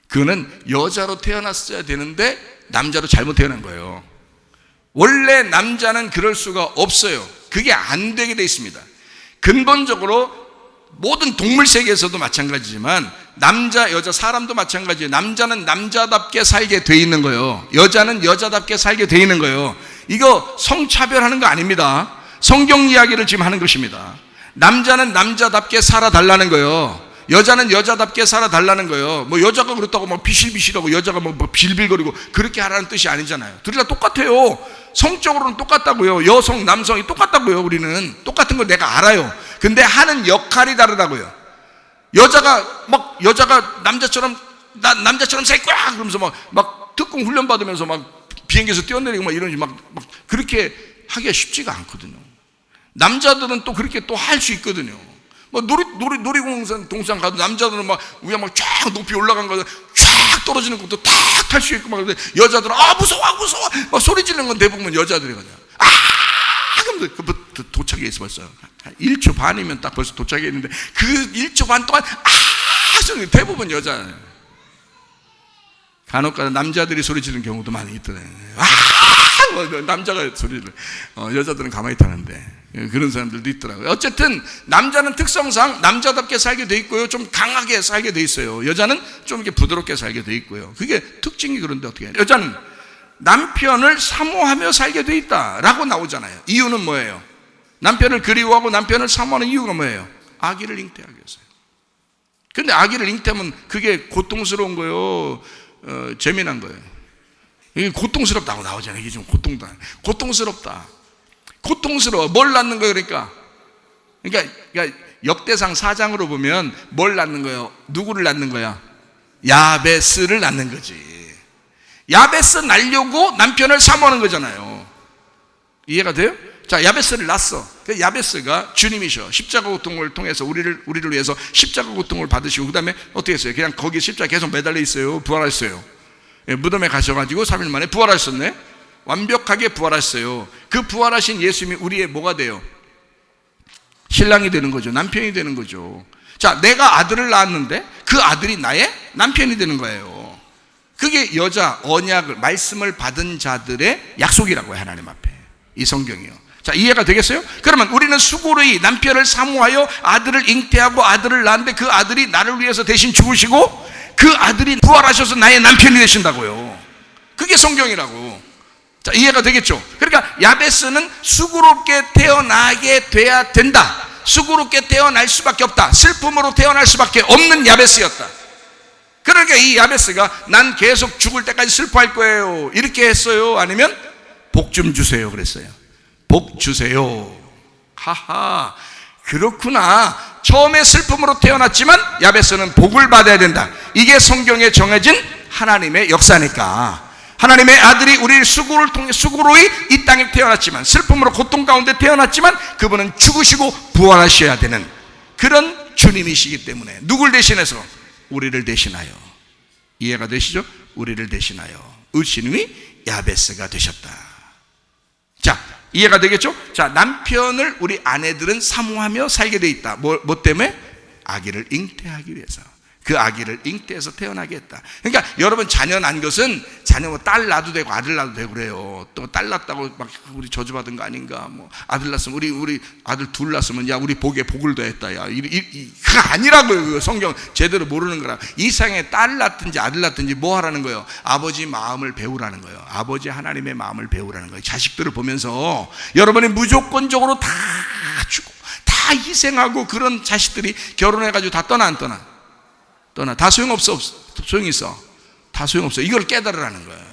그거는 여자로 태어났어야 되는데 남자로 잘못 태어난 거예요. 원래 남자는 그럴 수가 없어요. 그게 안 되게 돼 있습니다. 근본적으로 모든 동물 세계에서도 마찬가지지만 남자, 여자, 사람도 마찬가지예요. 남자는 남자답게 살게 돼 있는 거예요. 여자는 여자답게 살게 돼 있는 거예요. 이거 성차별하는 거 아닙니다. 성경 이야기를 지금 하는 것입니다. 남자는 남자답게 살아달라는 거예요. 여자는 여자답게 살아달라는 거예요. 뭐 여자가 그렇다고 막 비실비실하고 여자가 뭐 빌빌거리고 그렇게 하라는 뜻이 아니잖아요. 둘이 다 똑같아요. 성적으로는 똑같다고요. 여성, 남성이 똑같다고요. 우리는 똑같은 걸 내가 알아요. 근데 하는 역할이 다르다고요. 여자가 남자처럼 살 거야 그러면서 막 특공 훈련 받으면서 막 비행기에서 뛰어내리고 막 이러지 막 그렇게 하기가 쉽지가 않거든요. 남자들은 또 그렇게 또 할 수 있거든요. 뭐 놀이동산 가도 남자들은 막 위에 막 쫙 높이 올라간 거 쫙 떨어지는 것도 탁 탈 수 있고 막 그런데 여자들은 무서워 막 소리 지르는 건 대부분 여자들이거든요. 그럼 도착해 있어 벌써 1초 반이면 딱 벌써 도착해 있는데 그 1초 반 동안 대부분 여자예요. 간혹가다 남자들이 소리 지르는 경우도 많이 있더래요. 남자가 소리를 여자들은 가만히 타는데 그런 사람들도 있더라고요. 어쨌든 남자는 특성상 남자답게 살게 돼 있고요, 좀 강하게 살게 돼 있어요. 여자는 좀 이렇게 부드럽게 살게 돼 있고요. 그게 특징이. 그런데 어떻게 해요? 여자는 남편을 사모하며 살게 돼 있다라고 나오잖아요. 이유는 뭐예요? 남편을 그리워하고 남편을 사모하는 이유가 뭐예요? 아기를 잉태하기 위해서요. 근데 아기를 잉태하면 그게 고통스러운 거예요, 재미난 거예요? 이게 고통스럽다고 나오잖아요. 이게 좀 고통스러워. 뭘 낳는 거예요? 그러니까 역대상 4장으로 보면 뭘 낳는 거예요? 누구를 낳는 거야? 야베스를 낳는 거지. 야베스 낳으려고 남편을 사모하는 거잖아요. 이해가 돼요? 자, 야베스를 낳았어. 그 야베스가 주님이셔. 십자가 고통을 통해서 우리를 위해서 십자가 고통을 받으시고 그 다음에 어떻게 했어요? 그냥 거기 십자가 계속 매달려 있어요? 부활했어요? 무덤에 가셔가지고 3일 만에 부활하셨네. 완벽하게 부활하셨어요. 그 부활하신 예수님이 우리의 뭐가 돼요? 신랑이 되는 거죠. 남편이 되는 거죠. 자, 내가 아들을 낳았는데 그 아들이 나의 남편이 되는 거예요. 그게 여자 언약을 말씀을 받은 자들의 약속이라고 해요. 하나님 앞에 이 성경이요. 자, 이해가 되겠어요? 그러면 우리는 수고로이 남편을 사모하여 아들을 잉태하고 아들을 낳았는데 그 아들이 나를 위해서 대신 죽으시고 그 아들이 부활하셔서 나의 남편이 되신다고요. 그게 성경이라고. 자, 이해가 되겠죠? 그러니까 야베스는 수고롭게 태어나게 돼야 된다. 수고롭게 태어날 수밖에 없다. 슬픔으로 태어날 수밖에 없는 야베스였다. 그러니까 이 야베스가 난 계속 죽을 때까지 슬퍼할 거예요 이렇게 했어요? 아니면 복 좀 주세요 그랬어요? 복 주세요. 하하, 그렇구나. 처음에 슬픔으로 태어났지만 야베스는 복을 받아야 된다. 이게 성경에 정해진 하나님의 역사니까. 하나님의 아들이 우리를 수고를 통해 수고로이 이 땅에 태어났지만 슬픔으로 고통 가운데 태어났지만 그분은 죽으시고 부활하셔야 되는 그런 주님이시기 때문에 누굴 대신해서? 우리를 대신하여. 이해가 되시죠? 우리를 대신하여 의신이 야베스가 되셨다. 자, 이해가 되겠죠? 자, 남편을 우리 아내들은 사모하며 살게 돼 있다. 뭐 때문에? 아기를 잉태하기 위해서. 그 아기를 잉태해서 태어나게 했다. 그러니까 여러분 자녀 난 것은 자녀 뭐 딸 낳아도 되고 아들 낳아도 되고 그래요. 또 딸 낳았다고 막 우리 저주받은 거 아닌가? 뭐 아들 낳았으면 우리 아들 둘 낳았으면 야 우리 복에 복을 더했다. 야 그거 아니라고요. 그 성경 제대로 모르는 거라. 이 세상에 딸 낳든지 아들 낳든지 뭐 하라는 거예요? 아버지 마음을 배우라는 거예요. 아버지 하나님의 마음을 배우라는 거예요. 자식들을 보면서 여러분이 무조건적으로 다 주고 다 희생하고 그런 자식들이 결혼해가지고 다 떠나 안 떠나? 떠나. 다 소용없어? 소용이 있어? 다 소용없어. 이걸 깨달으라는 거예요.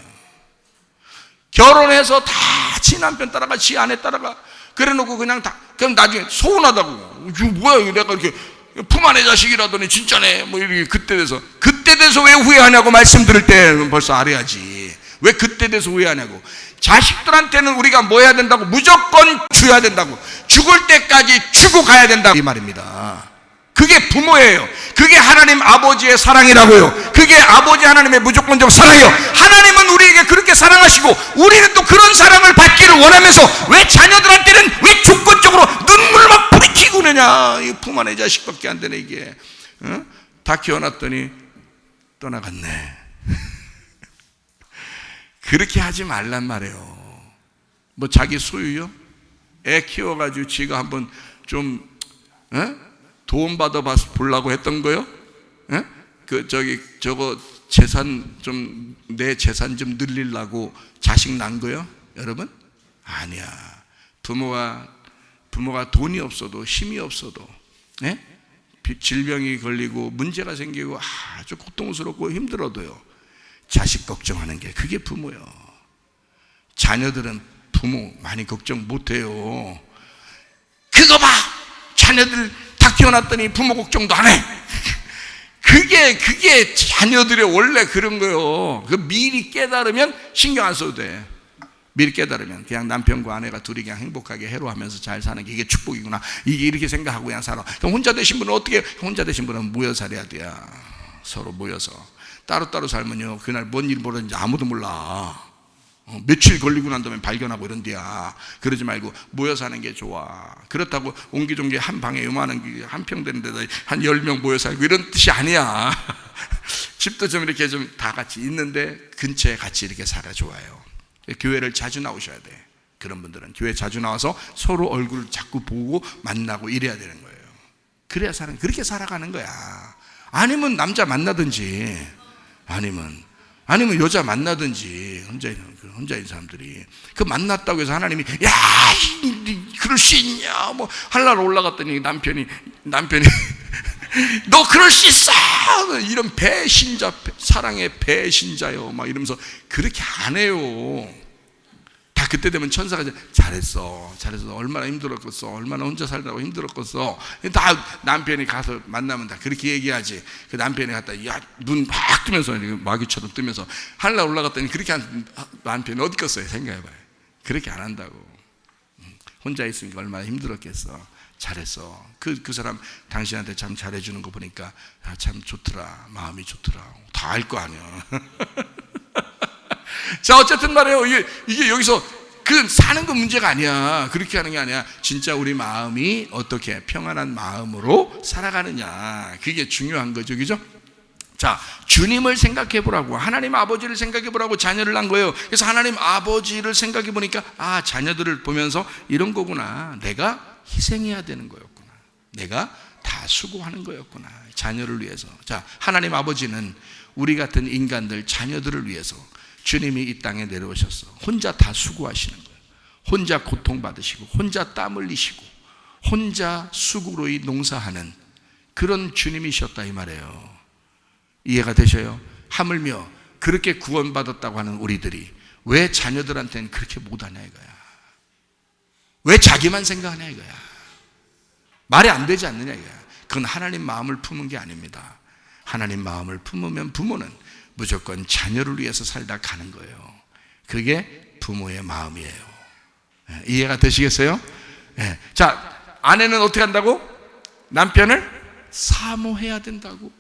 결혼해서 다 지 남편 따라가 지 아내 따라가 그래 놓고 그냥 다 그럼 나중에 서운하다고. 이거 뭐야 내가 이렇게 품 안의 자식이라더니 진짜네 뭐 이렇게 그때 돼서 왜 후회하냐고 말씀 들을 때 벌써 알아야지. 왜 그때 돼서 후회하냐고. 자식들한테는 우리가 뭐 해야 된다고? 무조건 줘야 된다고. 죽을 때까지 주고 가야 된다 이 말입니다. 그게 부모예요. 그게 하나님 아버지의 사랑이라고요. 그게 아버지 하나님의 무조건적 사랑이에요. 하나님은 우리에게 그렇게 사랑하시고 우리는 또 그런 사랑을 받기를 원하면서 왜 자녀들한테는 왜 조건적으로 눈물 막 부리키고 그러냐. 이 품 안의 자식밖에 안 되네 이게. 다 키워놨더니 떠나갔네. 그렇게 하지 말란 말이에요. 뭐 자기 소유요? 애 키워가지고 지가 한번 좀 도움 받아 보려고 했던 거요? 저거 재산 좀 내 재산 좀 늘리려고 자식 난 거요? 여러분? 아니야. 부모가 돈이 없어도 힘이 없어도 질병이 걸리고 문제가 생기고 아주 고통스럽고 힘들어도요. 자식 걱정하는 게 그게 부모요. 자녀들은 부모 많이 걱정 못해요. 그거 봐! 자녀들 다 키워놨더니 부모 걱정도 안 해. 그게 자녀들의 원래 그런 거예요. 그 미리 깨달으면 신경 안 써도 돼. 미리 깨달으면 그냥 남편과 아내가 둘이 그냥 행복하게 해로하면서 잘 사는 게 이게 축복이구나. 이게 이렇게 생각하고 그냥 살아. 그럼 혼자 되신 분은 어떻게? 혼자 되신 분은 모여 살아야 돼요. 서로 모여서. 따로따로 살면요 그날 뭔 일 벌어졌는지 아무도 몰라. 며칠 걸리고 난 다음에 발견하고 이런 데야. 그러지 말고 모여 사는 게 좋아. 그렇다고 옹기종기 한 방에 요만한 한 평 되는 데다 한 10명 모여 살고 이런 뜻이 아니야. 집도 좀 이렇게 좀 다 같이 있는데 근처에 같이 이렇게 살아 좋아요. 교회를 자주 나오셔야 돼. 그런 분들은 교회 자주 나와서 서로 얼굴을 자꾸 보고 만나고 이래야 되는 거예요. 그래야 그렇게 살아가는 거야. 아니면 남자 만나든지 아니면 여자 만나든지 혼자 있는 사람들이 그 만났다고 해서 하나님이 야 그럴 수 있냐 뭐 하려고 올라갔더니 남편이 너 그럴 수 있어 이런 배신자 사랑의 배신자요 막 이러면서 그렇게 안 해요. 다 그때 되면 천사가 잘했어 얼마나 힘들었겠어 얼마나 혼자 살다고 힘들었겠어 다 남편이 가서 만나면 다 그렇게 얘기하지. 그 남편이 갔다 야 눈 막 뜨면서 마귀처럼 뜨면서 하늘에 올라갔더니 그렇게 한 남편이 어디 겠어요? 생각해봐요. 그렇게 안 한다고. 혼자 있으니까 얼마나 힘들었겠어. 잘했어. 그 사람 당신한테 참 잘해주는 거 보니까 참 좋더라. 마음이 좋더라. 다 알 거 아니야. 자, 어쨌든 말이에요. 이게 여기서 그 사는 거 문제가 아니야. 그렇게 하는 게 아니야. 진짜 우리 마음이 어떻게 평안한 마음으로 살아가느냐. 그게 중요한 거죠. 그죠? 자, 주님을 생각해 보라고, 하나님 아버지를 생각해 보라고 자녀를 낳은 거예요. 그래서 하나님 아버지를 생각해 보니까 자녀들을 보면서 이런 거구나. 내가 희생해야 되는 거였구나. 내가 다 수고하는 거였구나. 자녀를 위해서. 자, 하나님 아버지는 우리 같은 인간들, 자녀들을 위해서 주님이 이 땅에 내려오셨어. 혼자 다 수고하시는 거예요. 혼자 고통받으시고, 혼자 땀 흘리시고, 혼자 수고로이 농사하는 그런 주님이셨다 이 말이에요. 이해가 되셔요? 하물며 그렇게 구원받았다고 하는 우리들이 왜 자녀들한테는 그렇게 못하냐 이거야. 왜 자기만 생각하냐 이거야. 말이 안 되지 않느냐 이거야. 그건 하나님 마음을 품은 게 아닙니다. 하나님 마음을 품으면 부모는 무조건 자녀를 위해서 살다 가는 거예요. 그게 부모의 마음이에요. 이해가 되시겠어요? 자, 아내는 어떻게 한다고? 남편을 사모해야 된다고.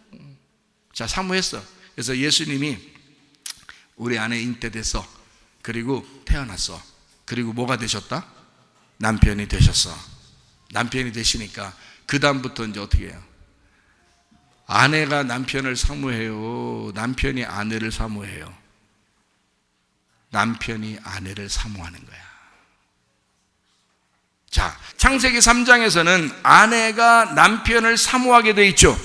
자, 사모했어. 그래서 예수님이 우리 아내 잉태돼서, 그리고 태어났어. 그리고 뭐가 되셨다? 남편이 되셨어. 남편이 되시니까 그 다음부터 이제 어떻게 해요? 아내가 남편을 사모해요? 남편이 아내를 사모해요? 남편이 아내를 사모하는 거야. 자, 창세기 3장에서는 아내가 남편을 사모하게 돼 있죠.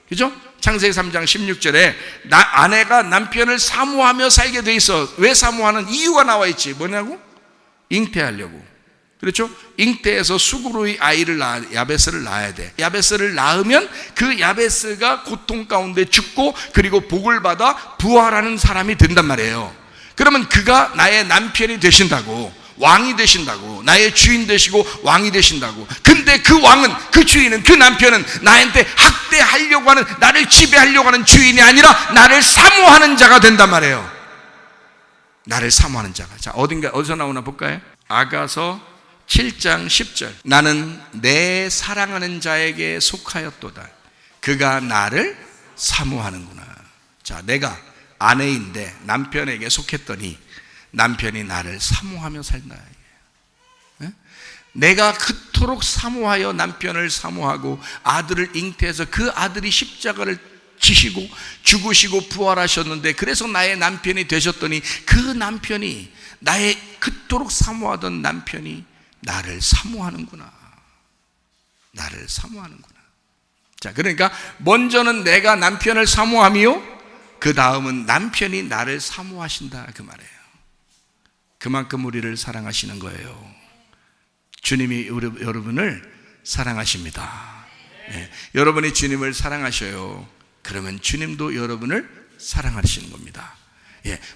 그죠? 창세기 3장 16절에 아내가 남편을 사모하며 살게 돼 있어. 왜 사모하는 이유가 나와 있지. 뭐냐고? 잉태하려고. 그렇죠? 잉태해서 수고로이 아이를 야베스를 낳아야 돼. 야베스를 낳으면 그 야베스가 고통 가운데 죽고, 그리고 복을 받아 부활하는 사람이 된단 말이에요. 그러면 그가 나의 남편이 되신다고, 왕이 되신다고, 나의 주인 되시고 왕이 되신다고. 근데 그 왕은, 그 주인은, 그 남편은 나한테 학대하려고 하는, 나를 지배하려고 하는 주인이 아니라 나를 사모하는 자가 된단 말이에요. 나를 사모하는 자가. 자, 어디서 나오나 볼까요? 아가서 7장 10절. 나는 내 사랑하는 자에게 속하였도다. 그가 나를 사모하는구나. 자, 내가 아내인데 남편에게 속했더니 남편이 나를 사모하며 산다. 내가 그토록 사모하여 남편을 사모하고 아들을 잉태해서 그 아들이 십자가를 지시고 죽으시고 부활하셨는데, 그래서 나의 남편이 되셨더니 그 남편이, 나의 그토록 사모하던 남편이 나를 사모하는구나. 나를 사모하는구나. 자, 그러니까 먼저는 내가 남편을 사모하며 그 다음은 남편이 나를 사모하신다 그 말이에요. 그만큼 우리를 사랑하시는 거예요. 주님이 여러분을 사랑하십니다. 네. 여러분이 주님을 사랑하셔요. 그러면 주님도 여러분을 사랑하시는 겁니다.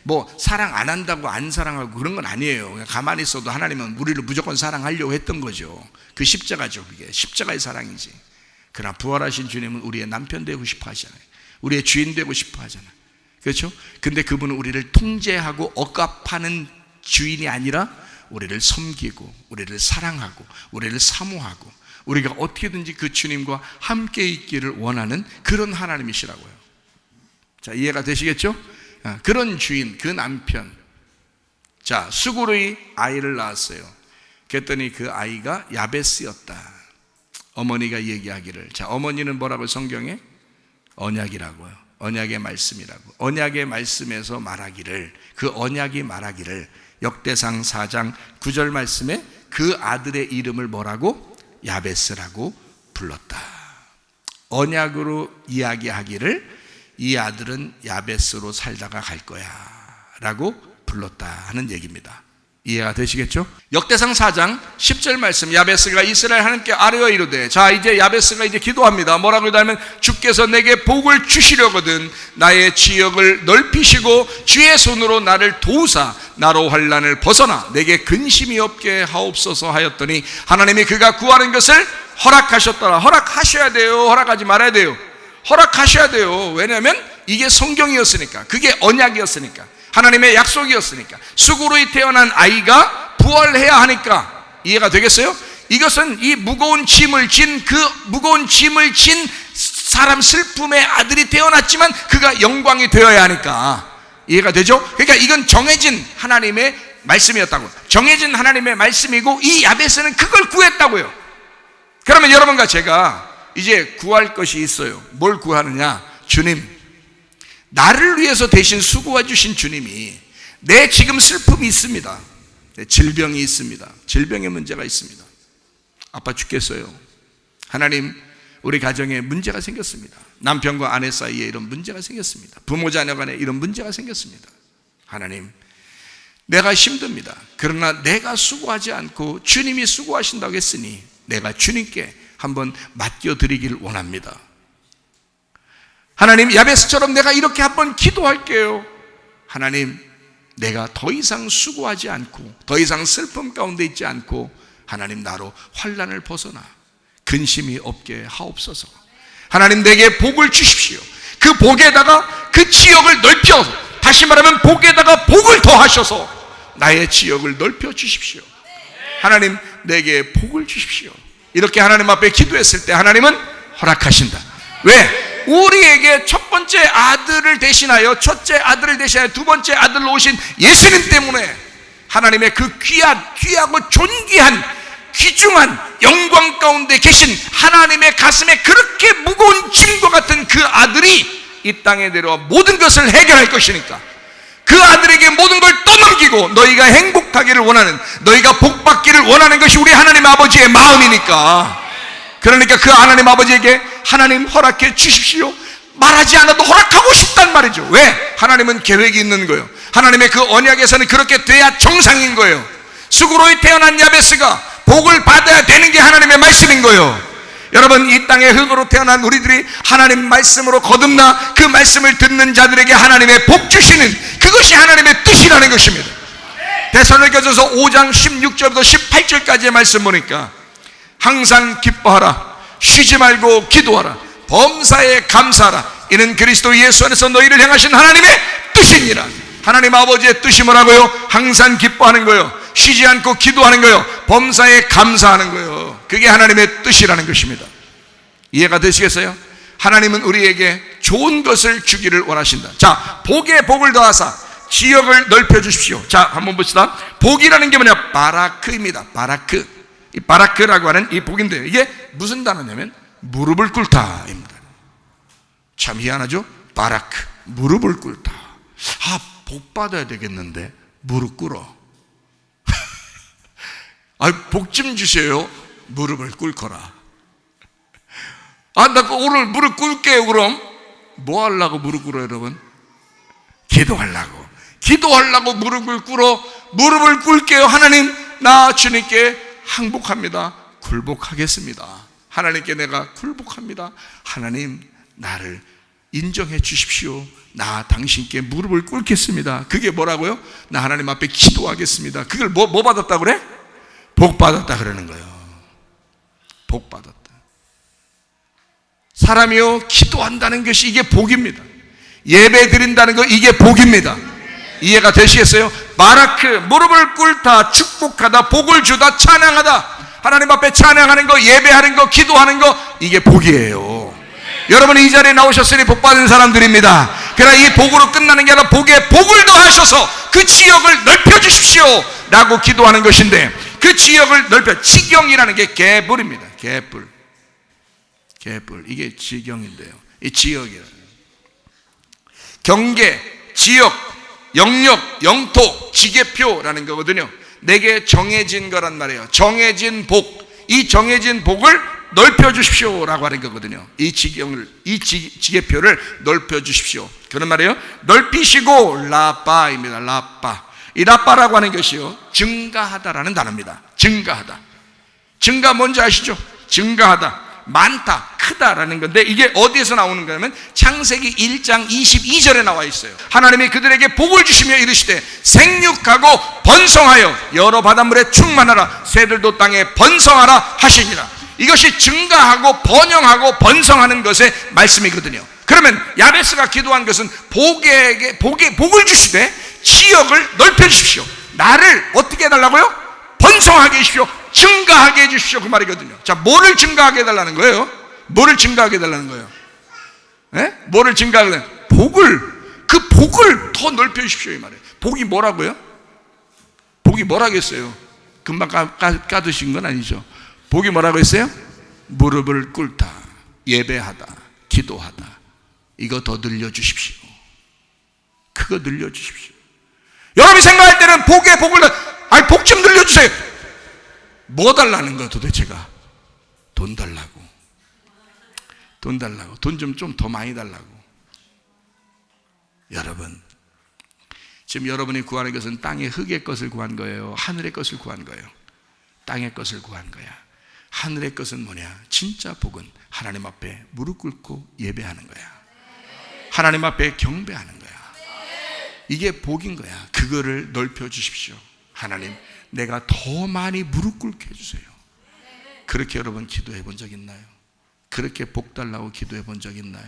뭐 사랑 안 한다고 안 사랑하고 그런 건 아니에요. 그냥 가만히 있어도 하나님은 우리를 무조건 사랑하려고 했던 거죠. 그 십자가죠. 그게 십자가의 사랑이지. 그러나 부활하신 주님은 우리의 남편 되고 싶어 하잖아요. 우리의 주인 되고 싶어 하잖아요. 그렇죠? 근데 그분은 우리를 통제하고 억압하는 주인이 아니라 우리를 섬기고, 우리를 사랑하고, 우리를 사모하고, 우리가 어떻게든지 그 주님과 함께 있기를 원하는 그런 하나님이시라고요. 자, 이해가 되시겠죠? 그런 주인, 그 남편. 자, 수고로이 아이를 낳았어요. 그랬더니 그 아이가 야베스였다. 어머니가 얘기하기를, 자, 어머니는 뭐라고 성경에? 언약이라고요. 언약의 말씀이라고. 언약의 말씀에서 말하기를, 그 언약이 말하기를, 역대상 4장 9절 말씀에 그 아들의 이름을 뭐라고? 야베스라고 불렀다. 언약으로 이야기하기를 이 아들은 야베스로 살다가 갈 거야 라고 불렀다 하는 얘기입니다. 이해가 되시겠죠? 역대상 4장 10절 말씀, 야베스가 이스라엘 하나님께 아뢰어 이르되, 자, 이제 야베스가 이제 기도합니다. 뭐라고 하면, 주께서 내게 복을 주시려거든 나의 지역을 넓히시고 주의 손으로 나를 도우사 나로 환난을 벗어나 내게 근심이 없게 하옵소서 하였더니 하나님이 그가 구하는 것을 허락하셨더라. 허락하셔야 돼요. 허락하지 말아야 돼요. 허락하셔야 돼요. 왜냐하면 이게 성경이었으니까, 그게 언약이었으니까, 하나님의 약속이었으니까. 수고로이 태어난 아이가 부활해야 하니까. 이해가 되겠어요? 이것은 이 무거운 짐을 진 사람 슬픔의 아들이 태어났지만 그가 영광이 되어야 하니까 이해가 되죠? 그러니까 이건 정해진 하나님의 말씀이었다고. 정해진 하나님의 말씀이고 이 야베스는 그걸 구했다고요. 그러면 여러분과 제가 이제 구할 것이 있어요. 뭘 구하느냐? 주님, 나를 위해서 대신 수고해 주신 주님이 내 지금 슬픔이 있습니다. 내 질병이 있습니다. 질병의 문제가 있습니다. 아빠 죽겠어요. 하나님, 우리 가정에 문제가 생겼습니다. 남편과 아내 사이에 이런 문제가 생겼습니다. 부모 자녀 간에 이런 문제가 생겼습니다. 하나님, 내가 힘듭니다. 그러나 내가 수고하지 않고 주님이 수고하신다고 했으니 내가 주님께 한번 맡겨드리길 원합니다. 하나님, 야베스처럼 내가 이렇게 한번 기도할게요. 하나님, 내가 더 이상 수고하지 않고 더 이상 슬픔 가운데 있지 않고 하나님, 나로 환난을 벗어나 근심이 없게 하옵소서. 하나님, 내게 복을 주십시오. 그 복에다가 그 지역을 넓혀, 다시 말하면 복에다가 복을 더하셔서 나의 지역을 넓혀 주십시오. 하나님, 내게 복을 주십시오. 이렇게 하나님 앞에 기도했을 때 하나님은 허락하신다. 왜? 우리에게 첫 번째 아들을 대신하여, 첫째 아들을 대신하여 두 번째 아들로 오신 예수님 때문에 하나님의 그 귀하고 존귀한 귀중한 영광 가운데 계신 하나님의 가슴에 그렇게 무거운 짐과 같은 그 아들이 이 땅에 내려와 모든 것을 해결할 것이니까 그 아들에게 모든 걸 떠넘기고 너희가 행복하기를 원하는, 너희가 복받기를 원하는 것이 우리 하나님 아버지의 마음이니까, 그러니까 그 하나님 아버지에게 하나님 허락해 주십시오 말하지 않아도 허락하고 싶단 말이죠. 왜? 하나님은 계획이 있는 거예요. 하나님의 그 언약에서는 그렇게 돼야 정상인 거예요. 수고로이 태어난 야베스가 복을 받아야 되는 게 하나님의 말씀인 거예요. 여러분, 이 땅에 흙으로 태어난 우리들이 하나님 말씀으로 거듭나 그 말씀을 듣는 자들에게 하나님의 복 주시는 그것이 하나님의 뜻이라는 것입니다. 데살로니가전서 5장 16절부터 18절까지의 말씀 보니까 항상 기뻐하라, 쉬지 말고 기도하라, 범사에 감사하라, 이는 그리스도 예수 안에서 너희를 향하신 하나님의 뜻이니라. 하나님 아버지의 뜻이 뭐라고요? 항상 기뻐하는 거예요. 쉬지 않고 기도하는 거예요. 범사에 감사하는 거예요. 그게 하나님의 뜻이라는 것입니다. 이해가 되시겠어요? 하나님은 우리에게 좋은 것을 주기를 원하신다. 자, 복에 복을 더하사 지역을 넓혀 주십시오. 자, 한번 봅시다. 복이라는 게 뭐냐? 바라크입니다. 바라크. 이 바라크라고 하는 이 복인데요, 이게 무슨 단어냐면 무릎을 꿇다입니다. 참 희한하죠? 바라크, 무릎을 꿇다. 아, 복 받아야 되겠는데 무릎 꿇어. 아, 복 좀 주세요. 무릎을 꿇거라. 아, 나 오늘 무릎 꿇게요. 그럼 뭐 하려고 무릎 꿇어요, 여러분? 기도하려고 무릎을 꿇어. 무릎을 꿇게요. 하나님, 나 주님께 항복합니다. 굴복하겠습니다. 하나님께 내가 굴복합니다. 하나님, 나를 인정해 주십시오. 나 당신께 무릎을 꿇겠습니다. 그게 뭐라고요? 나 하나님 앞에 기도하겠습니다. 그걸 뭐 받았다 그래? 복 받았다 그러는 거예요. 복 받았다. 사람이요, 기도한다는 것이 이게 복입니다. 예배 드린다는 거, 이게 복입니다. 이해가 되시겠어요? 바라크, 무릎을 꿇다, 축복하다, 복을 주다, 찬양하다. 하나님 앞에 찬양하는 거, 예배하는 거, 기도하는 거, 이게 복이에요. 여러분이 이 자리에 나오셨으니 복 받은 사람들입니다. 그러나 이 복으로 끝나는 게 아니라 복에 복을 더하셔서 그 지역을 넓혀 주십시오 라고 기도하는 것인데, 그 지역을 넓혀, 지경이라는 게 개불입니다. 개불, 이게 지경인데요, 이 지역이라는 경계, 지역, 영역, 영토, 지계표라는 거거든요. 내게 정해진 거란 말이에요. 정해진 복, 이 정해진 복을 넓혀 주십시오 라고 하는 거거든요. 이 지경을, 이 지계표를 넓혀 주십시오, 그런 말이에요. 넓히시고, 라빠입니다. 라빠. 이 라빠라고 하는 것이요, 증가하다라는 단어입니다. 증가하다. 증가 뭔지 아시죠? 증가하다, 많다, 크다라는 건데, 이게 어디에서 나오는 거냐면 창세기 1장 22절에 나와 있어요. 하나님이 그들에게 복을 주시며 이르시되 생육하고 번성하여 여러 바닷물에 충만하라, 새들도 땅에 번성하라 하시니라. 이것이 증가하고 번영하고 번성하는 것의 말씀이거든요. 그러면 야베스가 기도한 것은 복을 주시되 지역을 넓혀 주십시오. 나를 어떻게 해달라고요? 번성하게 해주십시오. 증가하게 해주십시오, 그 말이거든요. 자, 뭐를 증가하게 해달라는 거예요? 뭐를 증가하게 해달라는 거예요? 네? 뭐를 증가하게 해달라는 거예요? 복을, 그 복을 더 넓혀 주십시오 이 말이에요. 복이 뭐라고요? 복이 뭐라고 했어요? 금방 까드신 건 아니죠. 복이 뭐라고 했어요? 무릎을 꿇다, 예배하다, 기도하다. 이거 더 늘려주십시오. 그거 늘려주십시오. 여러분이 생각할 때는 복에 복을, 아니 복 좀 늘려주세요. 뭐 달라는 거야 도대체가? 돈 달라고. 돈 달라고. 돈 좀 더 많이 달라고. 여러분, 지금 여러분이 구하는 것은 땅의 흙의 것을 구한 거예요? 하늘의 것을 구한 거예요? 땅의 것을 구한 거야. 하늘의 것은 뭐냐? 진짜 복은 하나님 앞에 무릎 꿇고 예배하는 거야. 하나님 앞에 경배하는 거야. 이게 복인 거야. 그거를 넓혀 주십시오. 하나님, 내가 더 많이 무릎 꿇게 해주세요. 그렇게 여러분 기도해 본 적 있나요? 그렇게 복 달라고 기도해 본 적 있나요?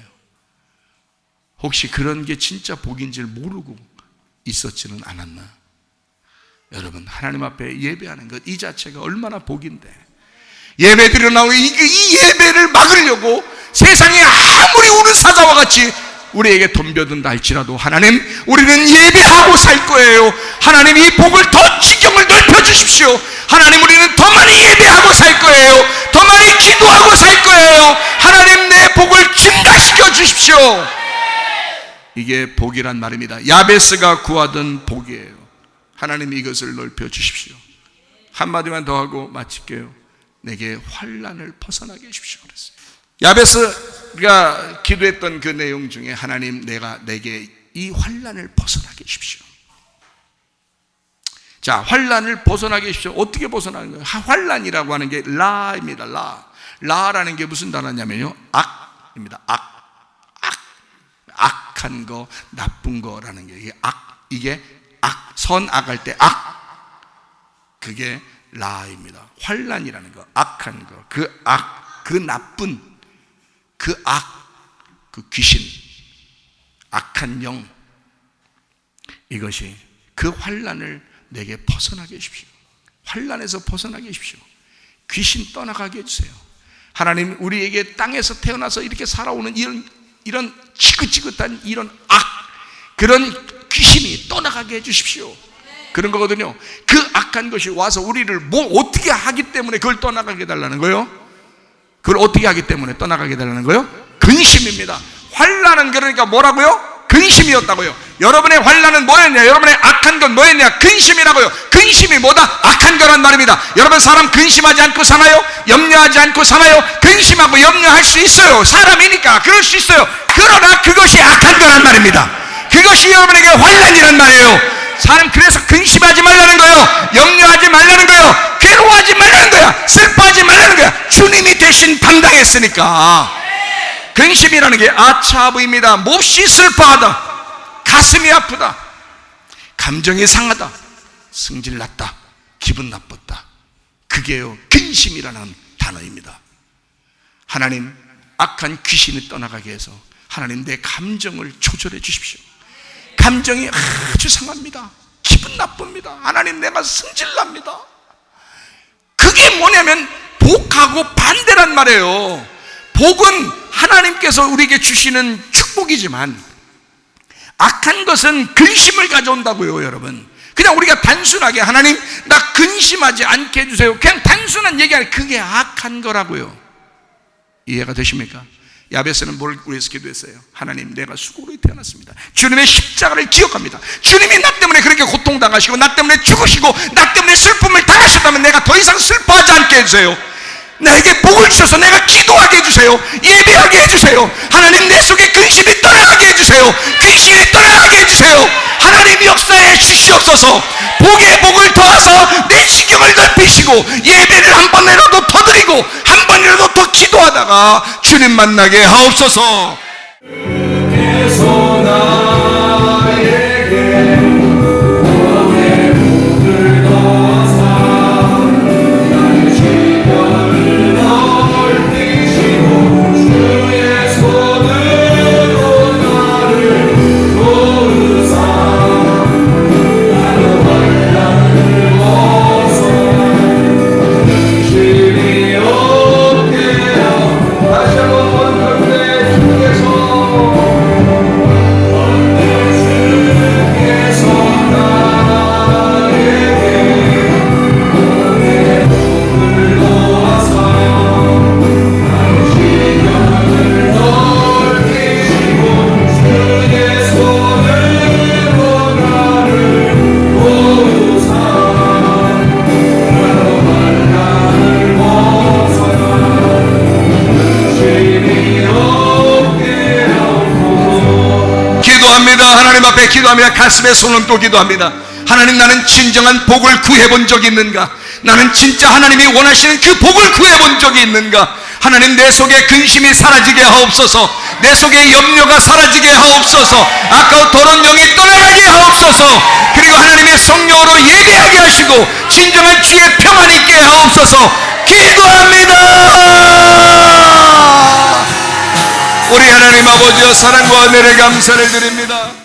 혹시 그런 게 진짜 복인 줄 모르고 있었지는 않았나? 여러분, 하나님 앞에 예배하는 것 이 자체가 얼마나 복인데, 예배 드려 나오고 이 예배를 막으려고 세상에 아무리 우는 사자와 같이 우리에게 덤벼든다 할지라도 하나님, 우리는 예배하고 살 거예요. 하나님, 이 복을 더 지경을 넓혀 주십시오. 하나님, 우리는 더 많이 예배하고 살 거예요. 더 많이 기도하고 살 거예요. 하나님, 내 복을 증가시켜 주십시오. 이게 복이란 말입니다. 야베스가 구하던 복이에요. 하나님, 이것을 넓혀 주십시오. 한마디만 더 하고 마칠게요. 내게 환난을 벗어나게 해주십시오 그랬어요. 야베스가 기도했던 그 내용 중에 하나님, 내게 이 환난을 벗어나게 해주십시오. 자, 환난을 벗어나게 해주십시오. 어떻게 벗어나는 거예요? 환난이라고 하는 게 라입니다. 라라는 게 무슨 단어냐면요, 악입니다. 악한 거, 나쁜 거라는 게, 이게 선악할 때 그게 라입니다. 환난이라는 거, 악한 거, 그 나쁜, 그 귀신, 악한 영, 이것이 그 환난을 내게 벗어나게 해주십시오. 환난에서 벗어나게 해주십시오. 귀신 떠나가게 해주세요. 하나님, 우리에게 땅에서 태어나서 이렇게 살아오는 이런 지긋지긋한 이런 그런 귀신이 떠나가게 해주십시오. 그런 거거든요. 그 악한 것이 와서 우리를 어떻게 하기 때문에 그걸 떠나가게 해달라는 거예요? 그걸 어떻게 하기 때문에 떠나가게 해달라는 거예요? 근심입니다. 환난은 그러니까 뭐라고요? 근심이었다고요. 여러분의 환난은 뭐였냐? 여러분의 악한 건 뭐였냐? 근심이라고요. 근심이 뭐다? 악한 거란 말입니다. 여러분, 사람 근심하지 않고 사나요? 염려하지 않고 사나요? 근심하고 염려할 수 있어요. 사람이니까 그럴 수 있어요. 그러나 그것이 악한 거란 말입니다. 그것이 여러분에게 환난이란 말이에요. 사람, 그래서 근심하지 말라는 거예요. 염려하지 말라는 거예요. 괴로워하지 말라는 거야. 슬퍼하지 말라는 거야. 주님이 대신 담당했으니까. 근심이라는 게 아차브입니다. 몹시 슬퍼하다, 가슴이 아프다, 감정이 상하다, 승질났다, 기분 나빴다. 그게요, 근심이라는 단어입니다. 하나님, 악한 귀신이 떠나가게 해서 하나님, 내 감정을 조절해 주십시오. 감정이 아주 상합니다. 기분 나쁩니다. 하나님, 내가 승질납니다. 그게 뭐냐면 복하고 반대란 말이에요. 복은 하나님께서 우리에게 주시는 축복이지만 악한 것은 근심을 가져온다고요. 여러분, 그냥 우리가 단순하게 하나님, 나 근심하지 않게 해주세요, 그냥 단순한 얘기 아니에요. 그게 악한 거라고요. 이해가 되십니까? 야베스는 뭘 위해서 기도했어요? 하나님, 내가 수고로 태어났습니다. 주님의 십자가를 기억합니다. 주님이 나 때문에 그렇게 고통당하시고 나 때문에 죽으시고 나 때문에 슬픔을 당하셨다면 내가 더 이상 슬퍼하지 않게 해주세요. 내게 복을 주셔서 내가 기도하게 해주세요. 예배하게 해주세요. 하나님, 내 속에 근심이 떠나가게 해주세요. 귀신이 떠나가게 해주세요. 하나님, 역사에 주시옵소서. 복에 복을 더하서 내 지경을 넓히시고 예배를 한 번이라도 더 드리고 한 번이라도 더 기도하다가 주님 만나게 하옵소서. 간절하게 기도합니다. 가슴에 손 얹고 기도합니다. 하나님, 나는 진정한 복을 구해본 적이 있는가? 나는 진짜 하나님이 원하시는 그 복을 구해본 적이 있는가? 하나님, 내 속에 근심이 사라지게 하옵소서. 내 속에 염려가 사라지게 하옵소서. 아까운 더러운 영이 떠나가게 하옵소서. 그리고 하나님의 성령으로 예비하게 하시고 진정한 주의 평안 있게 하옵소서. 기도합니다. 우리 하나님 아버지여, 사랑과 은혜를 감사를 드립니다.